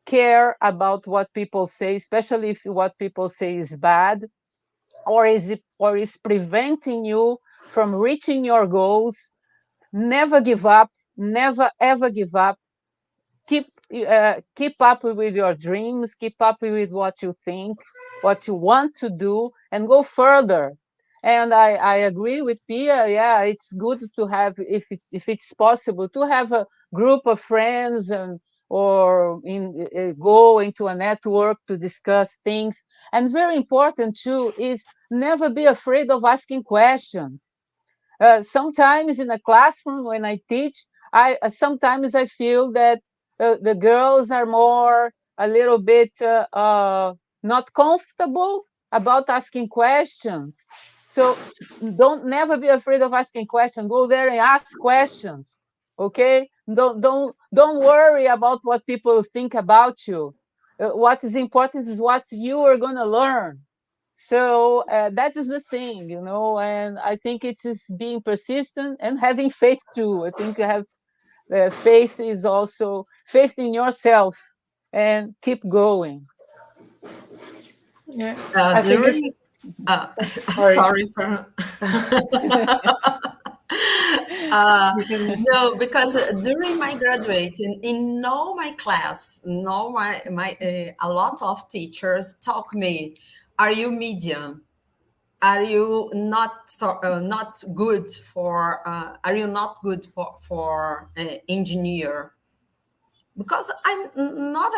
care about what people say, especially if what people say is bad, or is preventing you from reaching your goals. Never give up. Never ever give up. Keep up with your dreams. Keep up with what you think, what you want to do, and go further. And I agree with Pia. Yeah, it's good to have, if it's possible, to have a group of friends, and or go into a network to discuss things. And very important too is never be afraid of asking questions. Sometimes in a classroom when I teach, I sometimes I feel that the girls are more a little bit not comfortable about asking questions. So don't never be afraid of asking questions. Go there and ask questions. Okay? Don't worry about what people think about you. What is important is what you are going to learn. So that is the thing, and I think it is being persistent and having faith too. I think you have faith is also faith in yourself, and keep going. Yeah, I think During it's sorry. sorry for You can. no, because during my graduating, in all my class, in all my a lot of teachers talk me, are you medium? Are you not good for? Are you not good for engineer? Because I'm not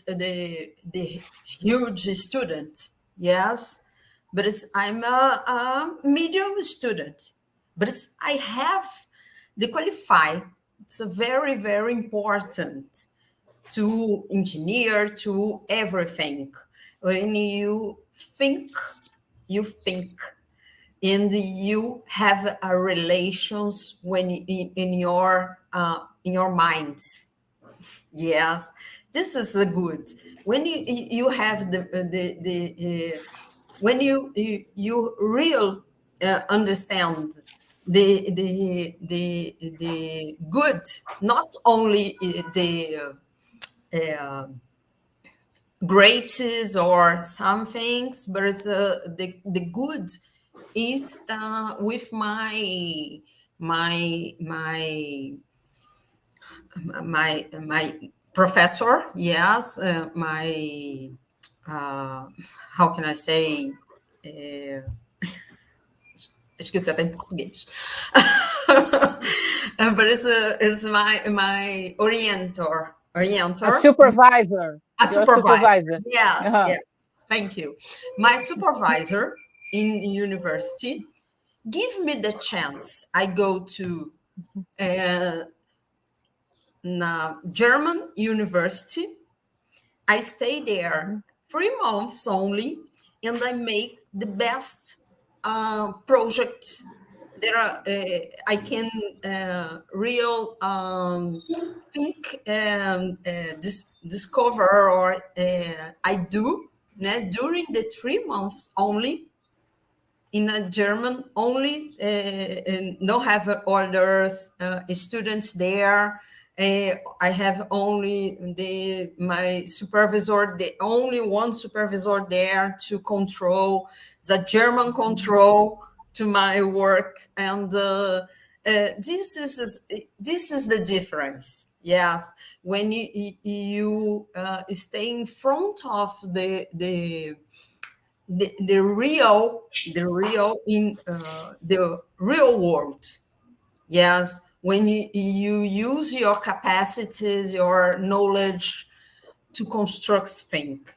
the huge student, yes, but I'm a medium student. But I have the qualify. It's a very very important to engineer to everything. When you think, and you have a relations when in your minds. Yes, this is a good. When you have when you real understand the good, not only the greats or some things, but it's, the good is with my my my professor, yes, my how can I say, esqueci até em português. But it's my A orientor, supervisor. a You're a supervisor. supervisor. Yes, Uh-huh. yes. Thank you. My supervisor in university give me the chance. I go to German university. I stay there 3 months only, and I make the best project. There are I can real think this discover or I do during the 3 months only in a German only, and no have orders, students there. I have only my supervisor, the only one supervisor there to control the German control to my work, and this is the difference. Yes, when you stay in front of the real in the real world. Yes, when you use your capacities, your knowledge to construct think,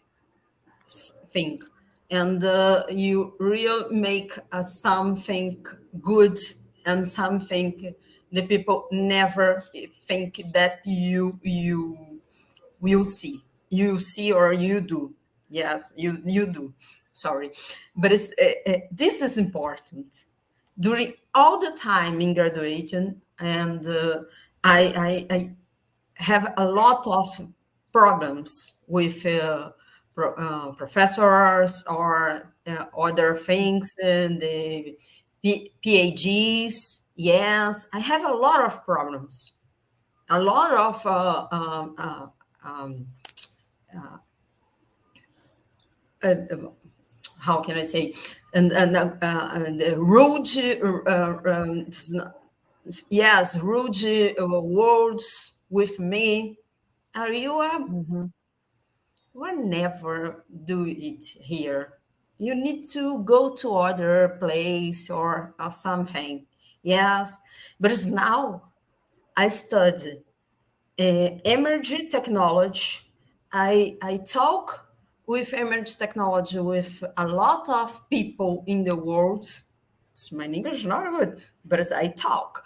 and you really make something good and something the people never think that you will see. You see or you do. Yes, you do. Sorry, but this is important during all the time in graduation, and I have a lot of problems with professors or other things and the PhDs. Yes, I have a lot of problems, a lot of um, uh, how can I say, and the rude, yes, rude words with me. Are Mhm. will never do it here. You need to go to other place or something. Yes, but it's now I study emerging technology. I talk with emerging technology with a lot of people in the world. My English is not good, but I talk.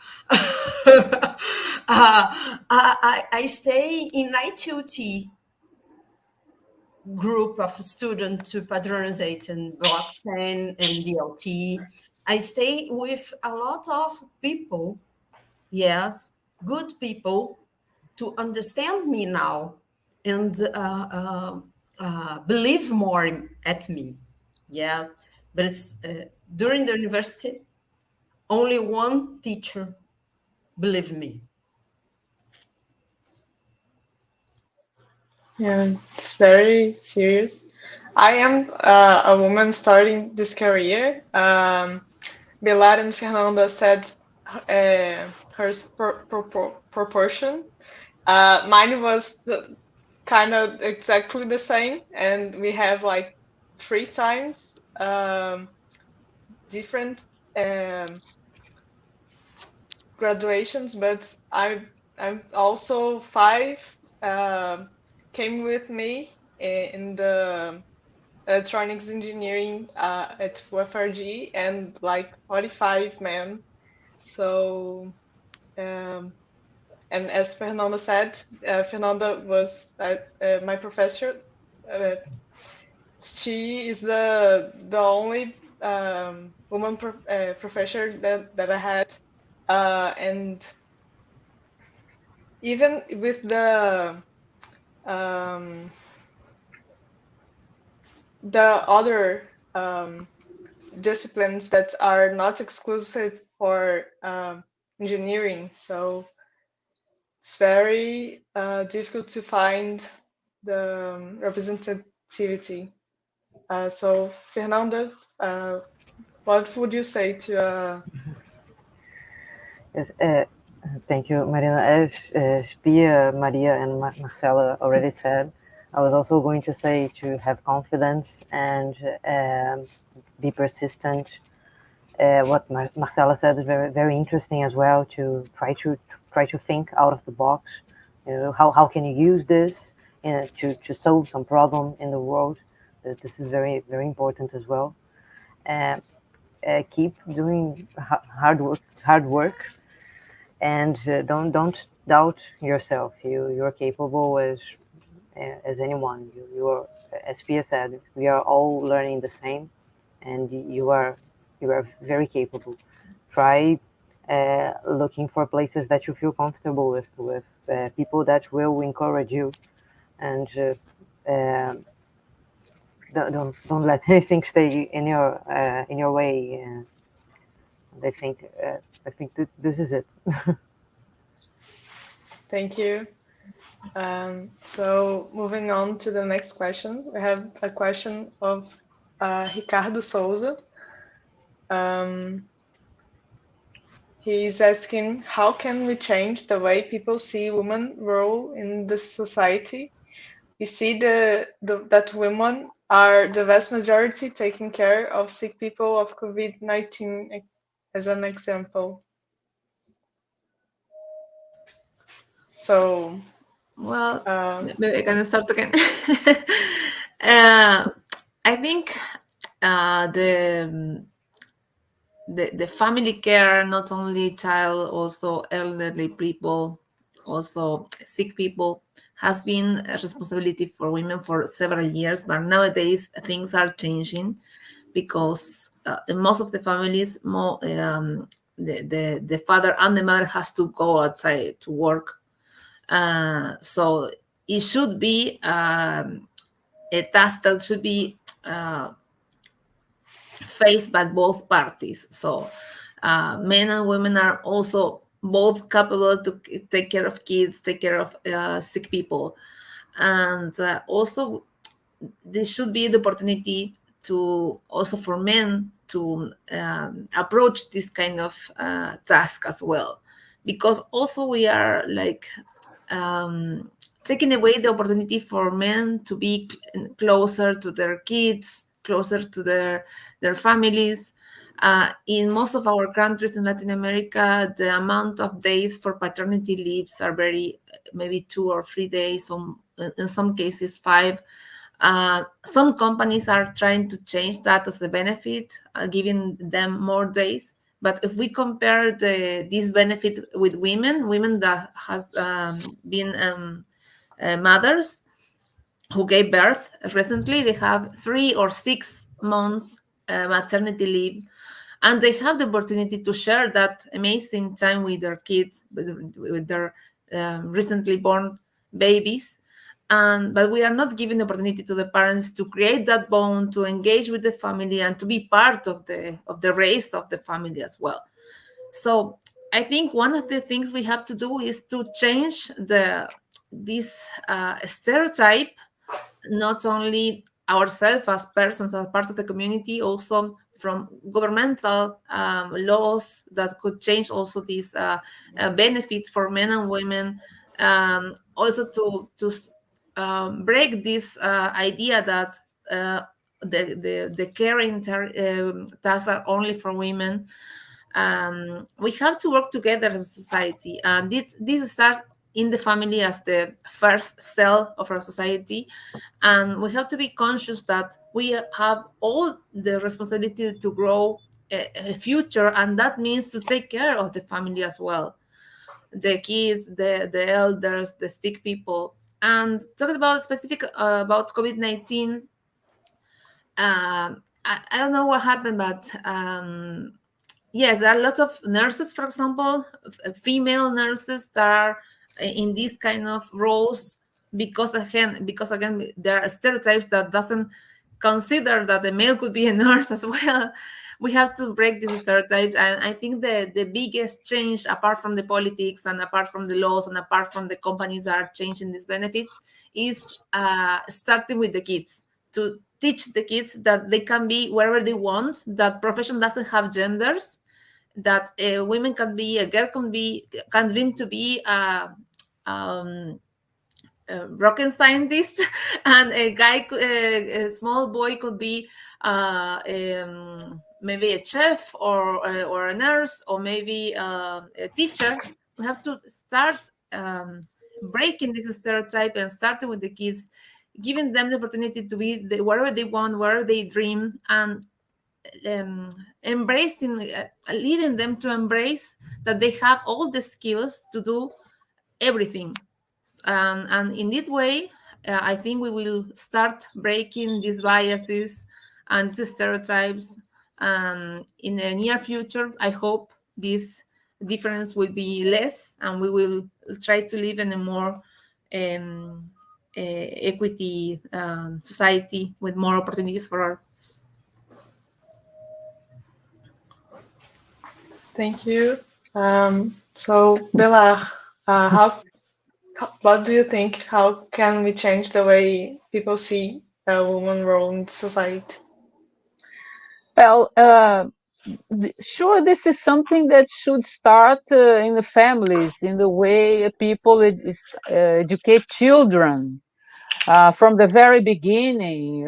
I stay in ITUT group of students to patronize in blockchain and DLT. I stay with a lot of people, yes, good people to understand me now and believe more at me. Yes, but it's, during the university, only one teacher believed me. Yeah, it's very serious. I am a woman starting this career. Pilar and Fernanda said her proportion. Mine was kind of exactly the same, and we have like 3 times different graduations, but I'm also 5 came with me in the electronics engineering at UFRG, and like 45 men. So, and as Fernanda said, Fernanda was my professor. Uh, she is the only woman professor that I had, and even with um, the other disciplines that are not exclusive for engineering. So it's very difficult to find the representativity. So, Fernanda, what would you say to Yes, thank you, Marina. As Pia, Maria, and Marcela already said, I was also going to say to have confidence and be persistent. What Marcela said is very, very interesting as well. To try to think out of the box. You know, how can you use this to solve some problem in the world? This is very, very important as well. Keep doing hard work, and don't doubt yourself. You're capable as anyone. You're, as Pia said, we are all learning the same, and you are very capable. Try looking for places that you feel comfortable with people that will encourage you. and don't let anything stay in your way. I think this is it. Thank you. So moving on to the next question, we have a question of Ricardo Souza. He's asking, how can we change the way people see women role in the society? We see that women are the vast majority taking care of sick people of COVID-19 as an example. So, Well, um, maybe I can start again. I think the family care, not only child, also elderly people, also sick people, has been a responsibility for women for several years. But nowadays things are changing because in most of the families, the father and the mother has to go outside to work. So it should be a task that should be faced by both parties. So men and women are also both capable to take care of kids, take care of sick people, and also there should be the opportunity to also for men to approach this kind of task as well, because also we are like um, taking away the opportunity for men to be closer to their kids, closer to their families. In most of our countries in Latin America, the amount of days for paternity leaves are very maybe 2 or 3 days, in some cases 5. Some companies are trying to change that as a benefit, giving them more days. But if we compare this benefit with women that has been mothers who gave birth recently, they have 3 or 6 months maternity leave, and they have the opportunity to share that amazing time with their kids, with their recently born babies. And but we are not giving the opportunity to the parents to create that bond, to engage with the family, and to be part of the race of the family as well. So I think one of the things we have to do is to change this stereotype, not only ourselves as persons, as part of the community, also from governmental laws that could change also these benefits for men and women. Also break this idea that the caring tasks are only for women. We have to work together as a society, and this starts in the family as the first cell of our society. And we have to be conscious that we have all the responsibility to grow a future, and that means to take care of the family as well, the kids, the elders, the sick people. And talking about specific about COVID-19, I don't know what happened, but yes, there are a lot of nurses, for example, female nurses that are in these kind of roles, because again there are stereotypes that doesn't consider that the male could be a nurse as well. We have to break these stereotypes, and I think the biggest change, apart from the politics and apart from the laws and apart from the companies that are changing these benefits, is starting with the kids, to teach the kids that they can be wherever they want, that profession doesn't have genders, that women can be, a girl can dream to be um, a rocket scientist, and a small boy could be maybe a chef, or a nurse, or maybe a teacher. We have to start breaking this stereotype and starting with the kids, giving them the opportunity to be wherever they want, wherever they dream, and embracing, leading them to embrace that they have all the skills to do everything. And in this way, I think we will start breaking these biases and these stereotypes. In the near future, I hope this difference will be less, and we will try to live in a more equity society with more opportunities for all. Thank you. So, Belar, what do you think? How can we change the way people see a woman role in society? Well, sure, this is something that should start in the families, in the way people educate children. From the very beginning,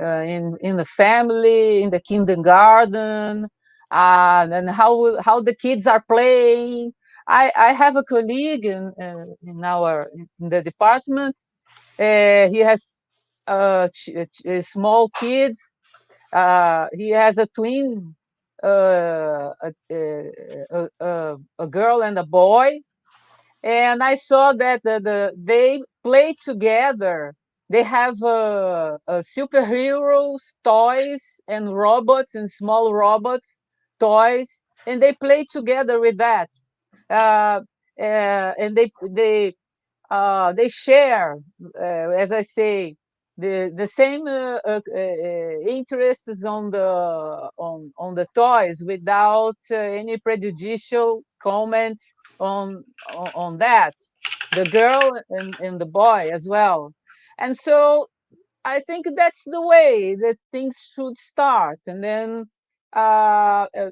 in the family, in the kindergarten, and how the kids are playing. I have a colleague in the department. He has small kids. He has a twin, a girl and a boy, and I saw that they play together. They have superheroes toys and robots and small robots toys, and they play together with that. And they share, as I say, the same interests on the toys without any prejudicial comments on that. The girl and the boy as well, and so I think that's the way that things should start, and then uh, uh,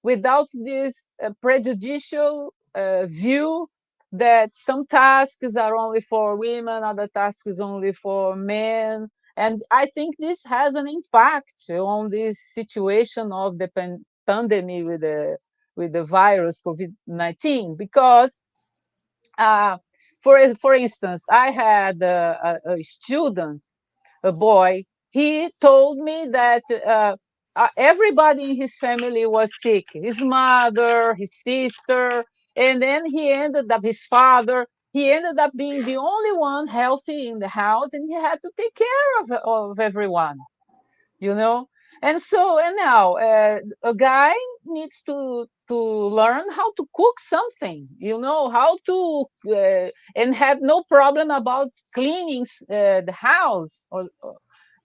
without this prejudicial view that some tasks are only for women, other tasks only for men. And I think this has an impact on this situation of the pandemic with the virus COVID-19, because uh, for instance, I had a student, a boy. He told me that everybody in his family was sick. His mother, his sister, and then his father. He ended up being the only one healthy in the house, and he had to take care of everyone, you know. And now a guy needs to learn how to cook something, how to and have no problem about cleaning the house,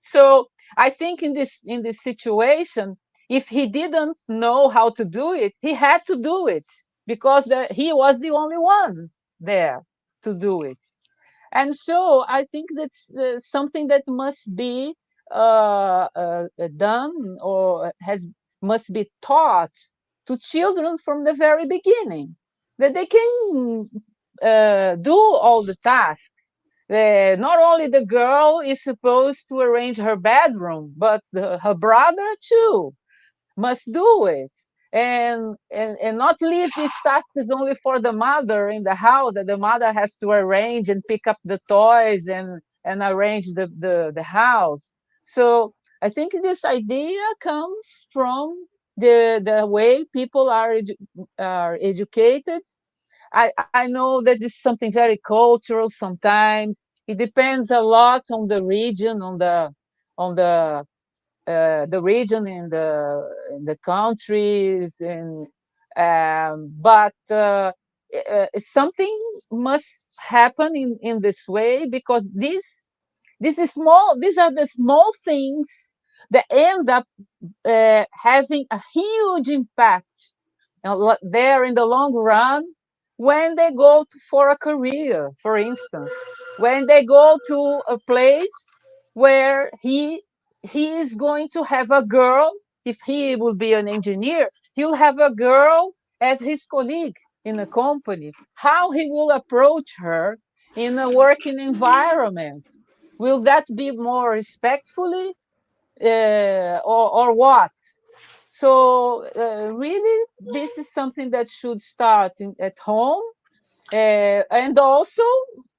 so I think in this situation, if he didn't know how to do it, he had to do it because he was the only one there to do it. And so I think that's something that must be done, or must be taught to children from the very beginning, that they can do all the tasks. Not only the girl is supposed to arrange her bedroom, but her brother too must do it, and not leave these tasks only for the mother in the house, that the mother has to arrange and pick up the toys and arrange the house. So I think this idea comes from the way people are educated. I know that this is something very cultural sometimes. It depends a lot on the region, on the region in the countries, and but something must happen in this way, because these are the small things that end up having a huge impact there in the long run, when they go for a career, for instance, when they go to a place where he is going to have a girl. If he will be an engineer, he'll have a girl as his colleague in a company. How he will approach her in a working environment? Will that be more respectfully, or what? So really, this is something that should start at home, and also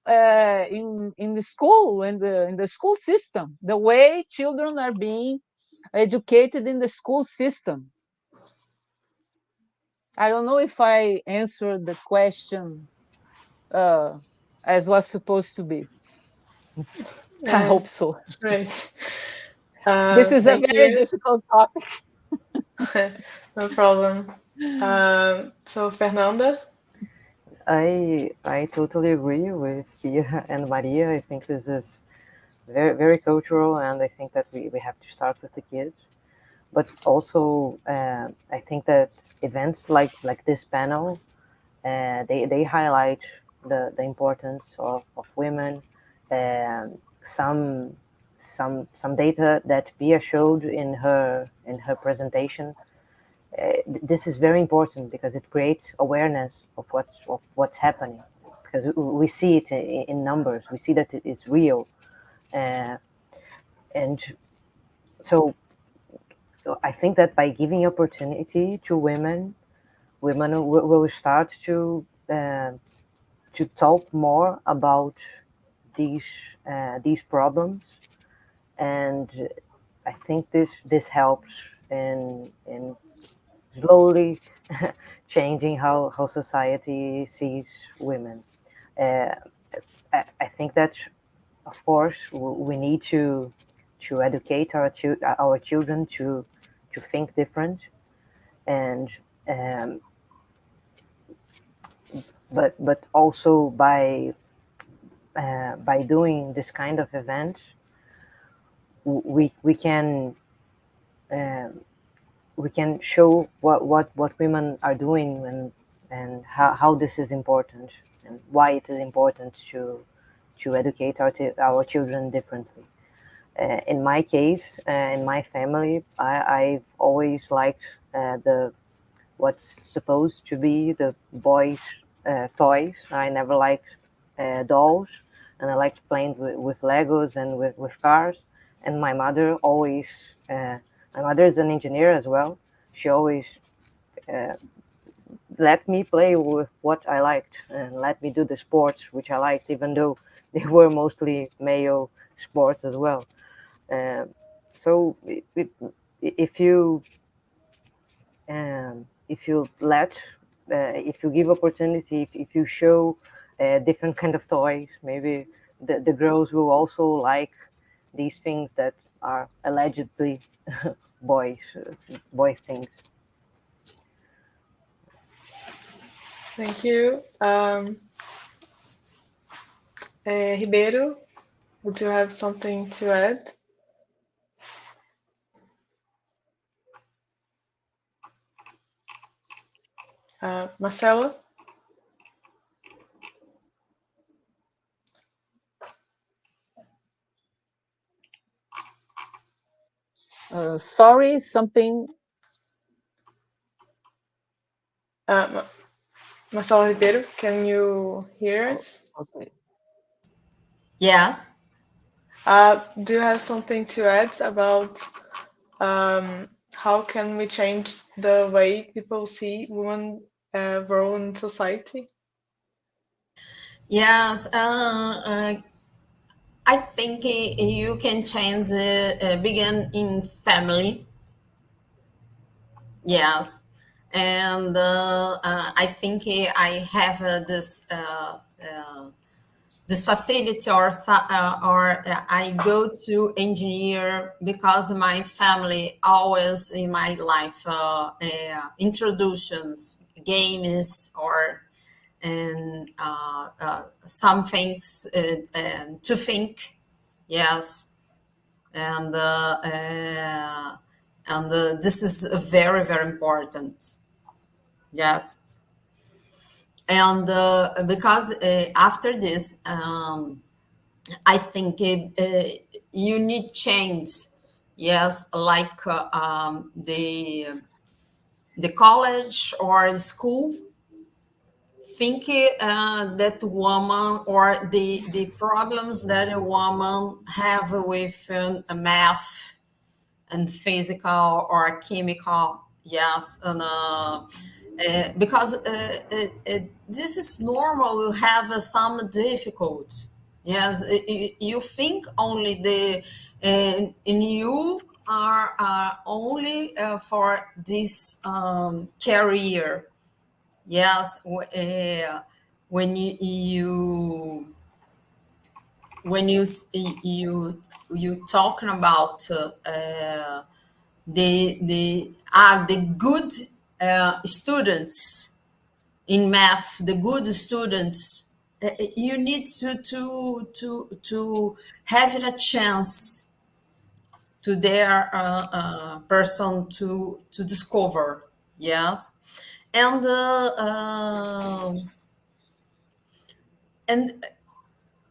in the school, in the school system, the way children are being educated in the school system. I don't know if I answered the question as was supposed to be. I hope so. Great. This is a Thank very you. difficult topic. No problem. So, Fernanda? I totally agree with Pia and Maria. I think this is very very cultural, and I think that we have to start with the kids. But also, I think that events like this panel, they highlight the importance of women. Some some data that Pia showed in her presentation. This is very important because it creates awareness of what's happening, because we see it in numbers. We see that it is real, uh, and so I think that by giving opportunity to women, women will start to talk more about these problems, and I think this helps in slowly changing how society sees women. Uh, I think that of course we need to educate our children to think different, and um, but also by doing this kind of event, we can um, we can show what women are doing, and how this is important, and why it is important to educate our children differently. In my case, in my family, I've always liked the what's supposed to be the boys' toys. I never liked dolls, and I liked playing with Legos and with cars. And my mother always, my mother is an engineer as well. She always uh, let me play with what I liked and let me do the sports which I liked, even though they were mostly male sports as well. Um, so if you if you let if you give opportunity, if you show different kind of toys, maybe the girls will also like these things that are allegedly boys boys things. Thank you. Ribeiro, would you have something to add? Marcela? Sorry, something. Masala Riberu, can you hear us? Okay. Yes. Do you have something to add about how can we change the way people see women role in society? Yes. I think you can change begin in family. Yes, and I think I have this facility, or I go to engineer because my family always in my life introductions games or and some things to think. Yes, and this is very very important. Yes, and because after this, I think you need change. Yes, like the college or school think that woman or the problems that a woman have with math and physical or chemical. Yes, and because this is normal. You have some difficult. Yes, you think only the in you are only for this career. Yes, when you talking about the good students in math, the good students. you need to have it a chance to their person to discover. Yes, and and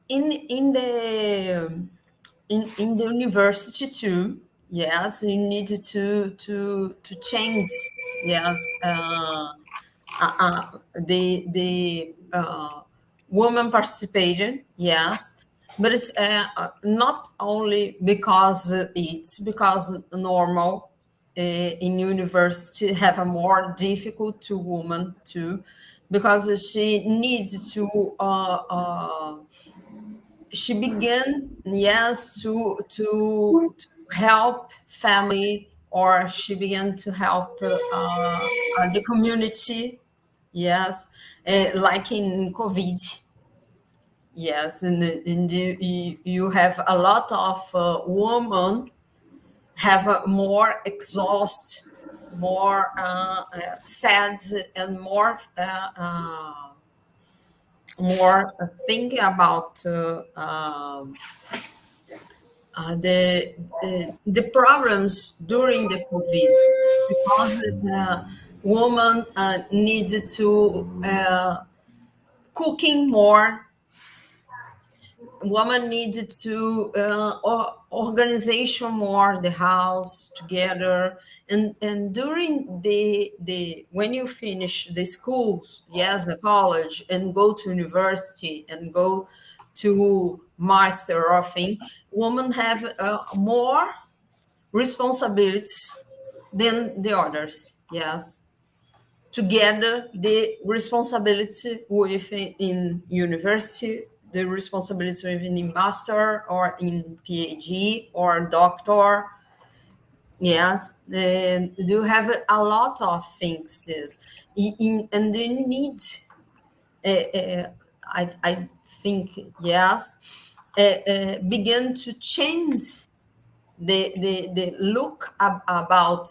in the university too. Yes, you need to change. Yes, the woman participated, yes, but it's not only because it's because normal in university have a more difficult to woman too, because she needs to she began, yes, to help family, or she began to help the community. Yes, like in COVID. Yes, you have a lot of women have a more exhaust, more sad, and more thinking about the problems during the COVID, because the woman needed to cooking more. Woman needed to organization more the house together, and during the when you finish the schools, yes, the college, and go to university and go to master or thing, women have more responsibilities than the others. Yes, together the responsibility with in university, the responsibility with in master or in PhD or doctor. Yes, and you have a lot of things this and you need I think, yes, begin to change the look about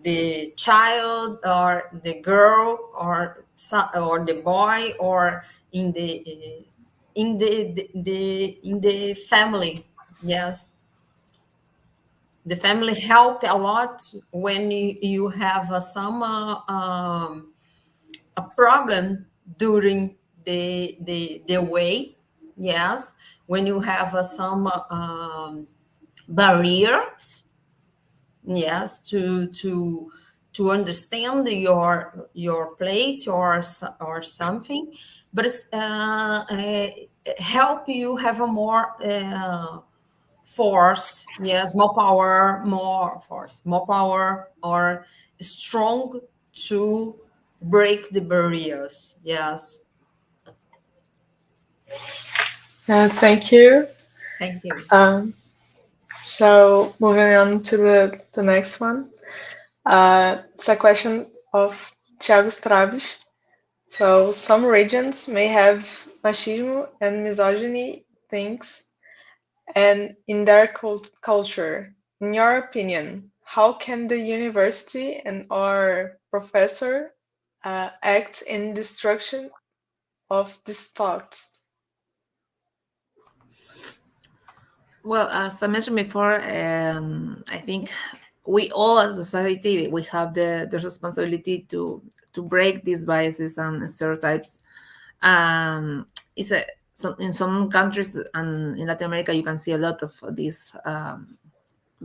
the child or the girl or the boy, or in the family. Yes, the family help a lot when you have a problem during the way. Yes, when you have some barriers, yes, to understand your place, or something, but it's help you have a more force. Yes, more power, more force, more power, or strong to break the barriers. Yes, Thank you. thank you. So moving on to the next one. It's a question of Thiago Straves. So some regions may have machismo and misogyny things and in their culture. In your opinion, how can the university and our professor act in destruction of these thoughts? Well, as I mentioned before, I think we all as a society, we have the responsibility to break these biases and stereotypes. It's a in some countries and in Latin America, you can see a lot of this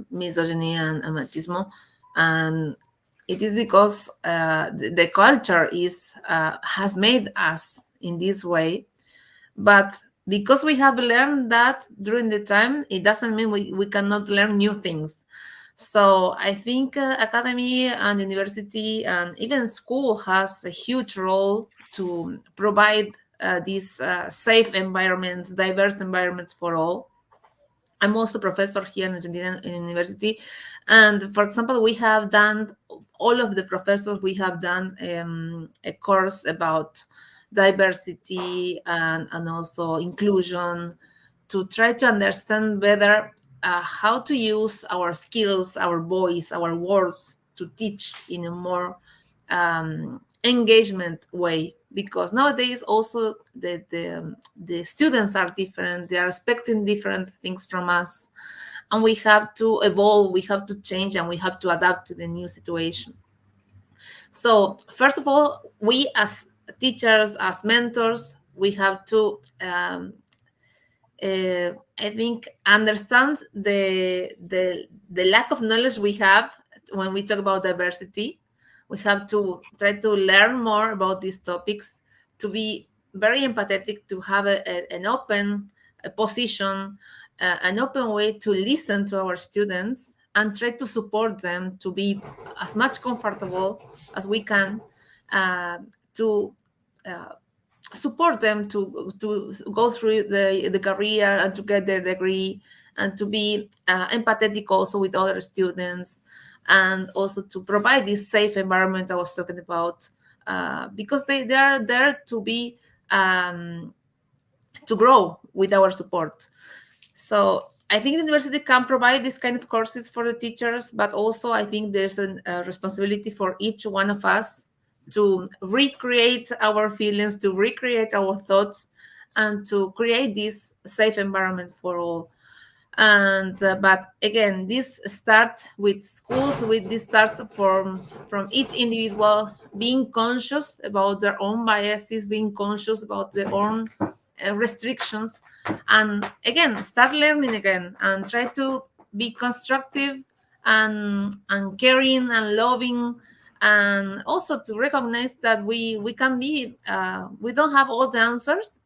misogyny and machismo, and it is because the culture is has made us in this way. But because we have learned that during the time, it doesn't mean we cannot learn new things. So I think academy and university and even school has a huge role to provide these safe environments, diverse environments for all. I'm also a professor here in Argentina in university, and for example, we have done all of the professors. We have done a course about diversity and also inclusion to try to understand better how to use our skills, our voice, our words to teach in a more engagement way. because nowadays also the students are different. They are expecting different things from us, and we have to evolve, we have to change, and we have to adapt to the new situation. So first of all, we as teachers, as mentors, we have to I think understand the lack of knowledge we have when we talk about diversity. We have to try to learn more about these topics, to be very empathetic, to have an open position, an open way to listen to our students and try to support them to be as much comfortable as we can, to uh, support them to go through the career and to get their degree, and to be empathetic also with other students, and also to provide this safe environment I was talking about, because they are there to be to grow with our support. So I think the university can provide this kind of courses for the teachers, but also I think there's a responsibility for each one of us to recreate our feelings, to recreate our thoughts, and to create this safe environment for all. And but again, this starts with schools, with this starts from each individual being conscious about their own biases, being conscious about their own restrictions, and again start learning again and try to be constructive and caring and loving, and also to recognize that we can be we don't have all the answers,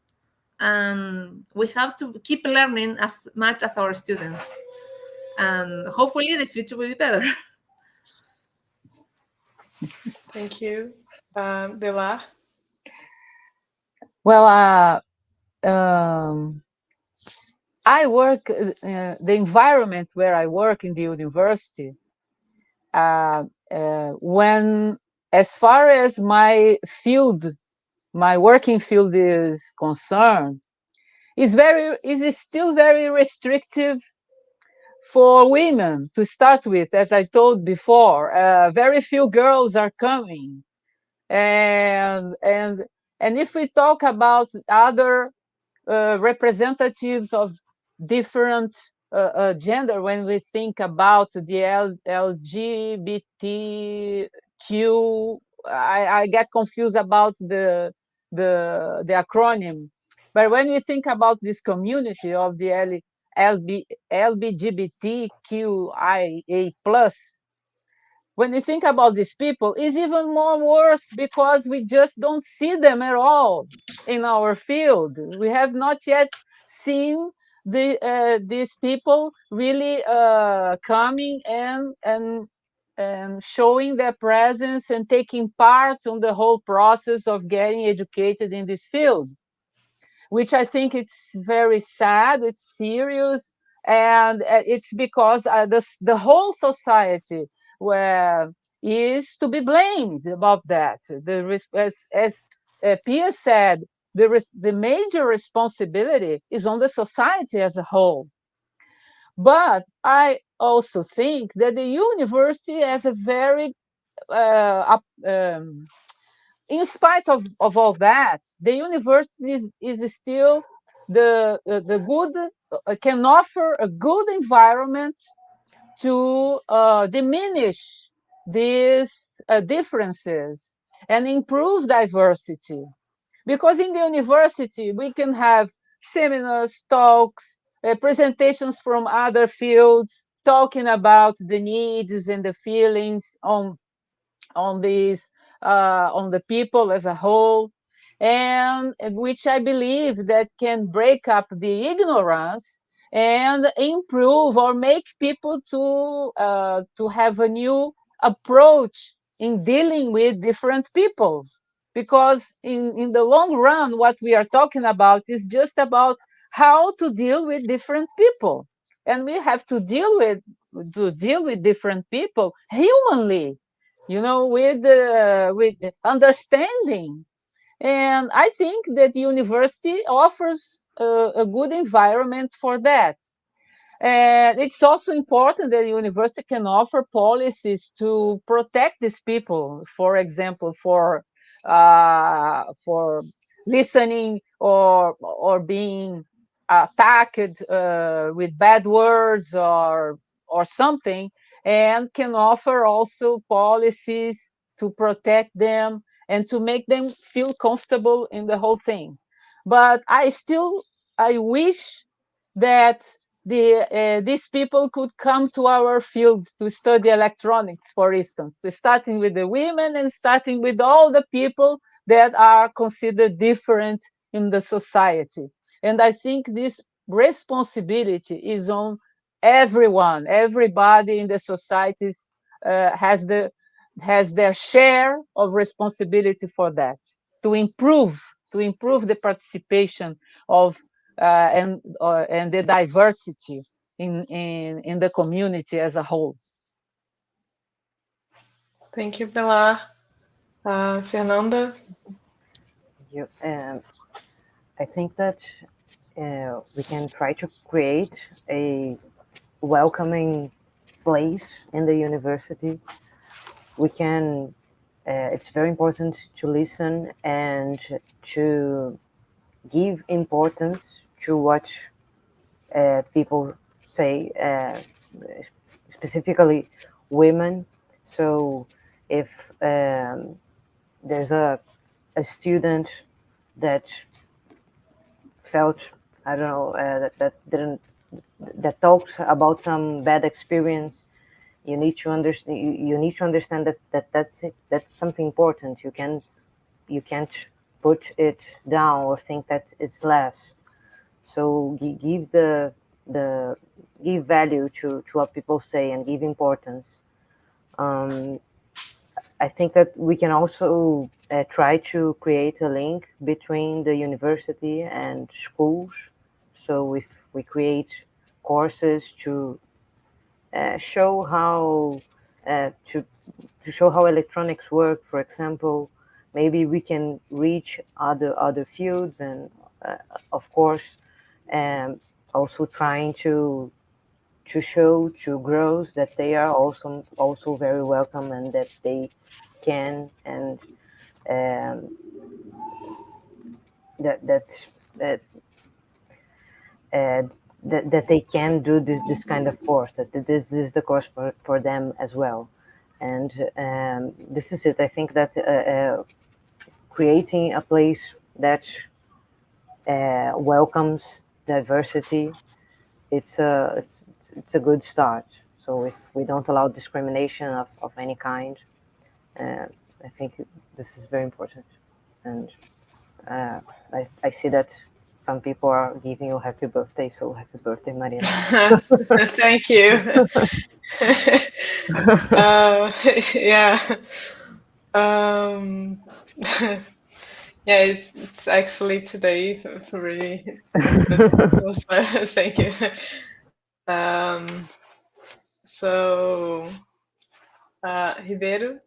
and we have to keep learning as much as our students, and hopefully the future will be better. Thank you. Bella? Well, I work, the environment where I work in the university, when, as far as my field, my working field is concerned, is still very restrictive for women to start with. As I told before, very few girls are coming, and if we talk about other representatives of different gender, when we think about the LGBTQ, I get confused about the acronym. But when we think about this community of the LGBTQIA plus, when you think about these people, it's even more worse because we just don't see them at all in our field. We have not yet seen these people really coming and showing their presence and taking part on the whole process of getting educated in this field, which I think it's very sad, it's serious, and it's because the whole society where is to be blamed about that. As Pia said, the major responsibility is on the society as a whole. But I also think that the university has a very in spite of all that, the university is still the good, can offer a good environment to diminish these differences and improve diversity. Because in the university, we can have seminars, talks, presentations from other fields, talking about the needs and the feelings on these on the people as a whole, and which I believe that can break up the ignorance and improve or make people to have a new approach in dealing with different peoples, because in the long run what we are talking about is just about how to deal with different people, and we have to deal with different people humanly, with understanding. And I think that university offers a good environment for that. And it's also important that the university can offer policies to protect these people. For example, for listening or being attacked with bad words or something, and can offer also policies to protect them and to make them feel comfortable in the whole thing. But I wish that these people could come to our fields to study electronics, for instance, starting with the women and starting with all the people that are considered different in the society. And I think this responsibility is on everyone. Everybody in the societies has their share of responsibility for that, to improve the participation of and the diversity in the community as a whole. Thank you, Pilar. Fernanda? You, I think that we can try to create a welcoming place in the university. We can. It's very important to listen and to give importance to what people say, specifically women. So if there's a student that felt, I don't know, that talks about some bad experience, you need to understand. You need to understand that's it. That's something important. You can't put it down or think that it's less. So give give value to what people say and give importance. I think that we can also try to create a link between the university and schools. So if we create courses to show how to show how electronics work, for example, maybe we can reach other fields, and of course, also trying to show to girls that they are also very welcome and that they can, and that that they can do this kind of course, that this is the course for them as well. And this is it. I think that creating a place that welcomes diversity, it's a good start. So if we don't allow discrimination of any kind, I think this is very important. And I see that some people are giving you happy birthday, so happy birthday, Maria. Thank you. Yeah. Um, yeah, it's actually today for really. Thank you. So, Riberu?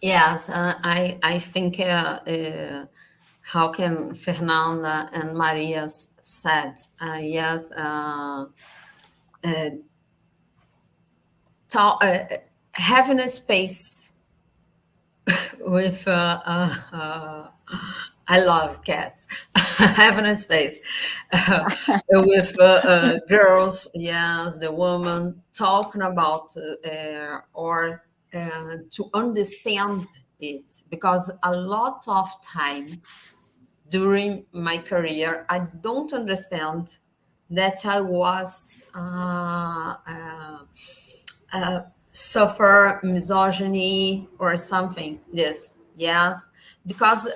Yes, I think how can Fernanda and Maria said, yes, having a space with I love cats. Having a space with girls, yes, the woman talking about or to understand it, because a lot of time during my career I don't understand that I was suffer misogyny or something. This, yes, because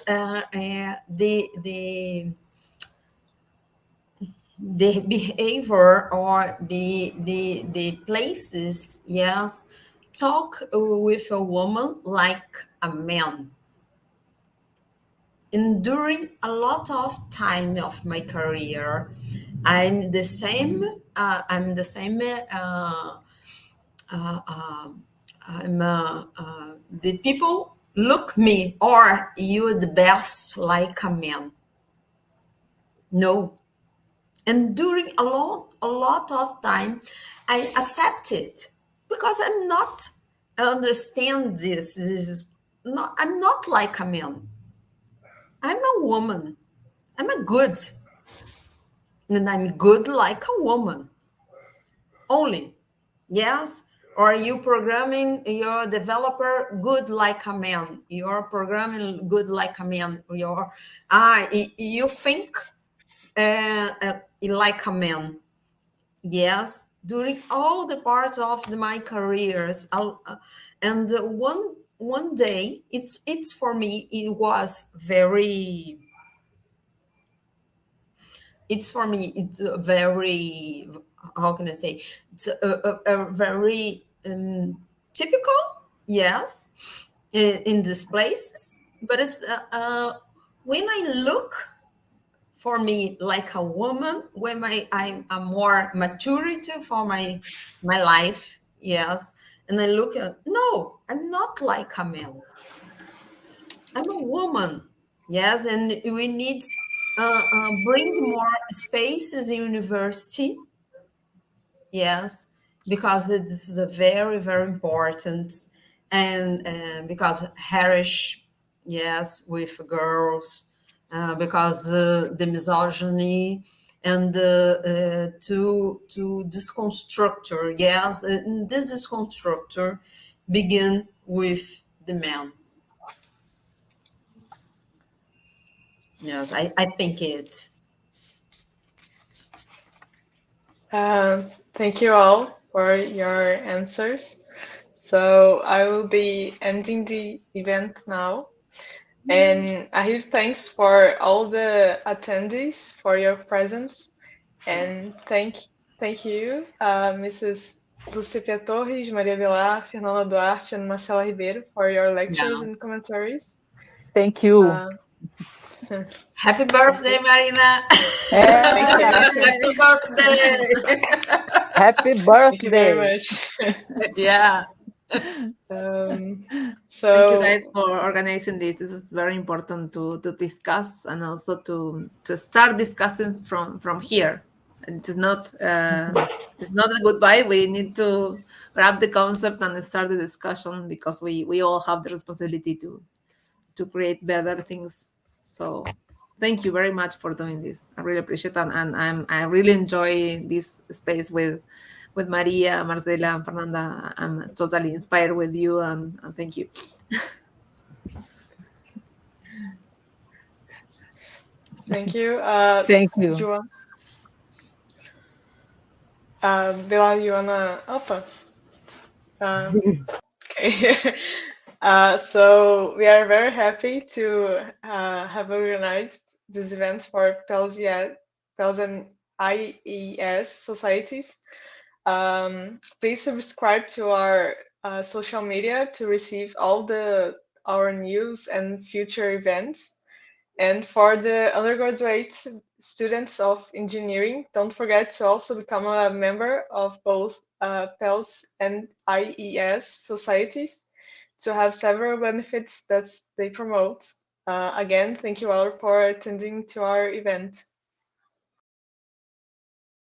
the behavior or the places, yes, talk with a woman like a man. And during a lot of time of my career, I'm the same. I'm the same. Uh, um, the people look me, or you the best like a man. No, And during a lot of time, I accept it because I'm not I understand this. This is not, I'm not like a man. I'm a woman. I'm a good, and I'm good like a woman only. Yes. Or you programming your developer good like a man. You're programming good like a man. You think like a man. Yes, during all the parts of my careers, and one day, it's for me. It was very. It's for me. It's a very. How can I say? It's a very typical. Yes, in these places, but it's when I look for me like a woman when I'm a more maturity for my life. Yes, and I look at, no, I'm not like a man. I'm a woman. Yes, and we need bring more spaces in university. Yes, because this is a very, very important, and because heritage, yes, with girls, because the misogyny and to this constructor, yes, and this is constructor begin with the man. Yes, I think it. Thank you all for your answers. So I will be ending the event now. And a huge thanks for all the attendees for your presence. And thank you, Mrs. Lucília Torres, Maria Vilar, Fernanda Duarte, and Masala Riberu for your lectures Yeah. and commentaries. Thank you. Happy birthday, Marina! Thank you. Happy birthday! Happy Thank you very birthday. much. Yeah. Thank you So guys for organizing this. This is very important to discuss and also to start discussing from here. And it's not a goodbye. We need to grab the concept and start the discussion because we all have the responsibility to create better things. So thank you very much for doing this. I really appreciate it, and I really enjoy this space with Maria, Marcela, and Fernanda. I'm totally inspired with you, and thank you. thank you. Thank you. You want, Bilal, you wanna? Opa. Okay. So we are very happy to have organized this event for PELS and IES societies. Please subscribe to our social media to receive all our news and future events. And for the undergraduate students of engineering, don't forget to also become a member of both PELS and IES societies to have several benefits that they promote. Again, thank you all for attending to our event.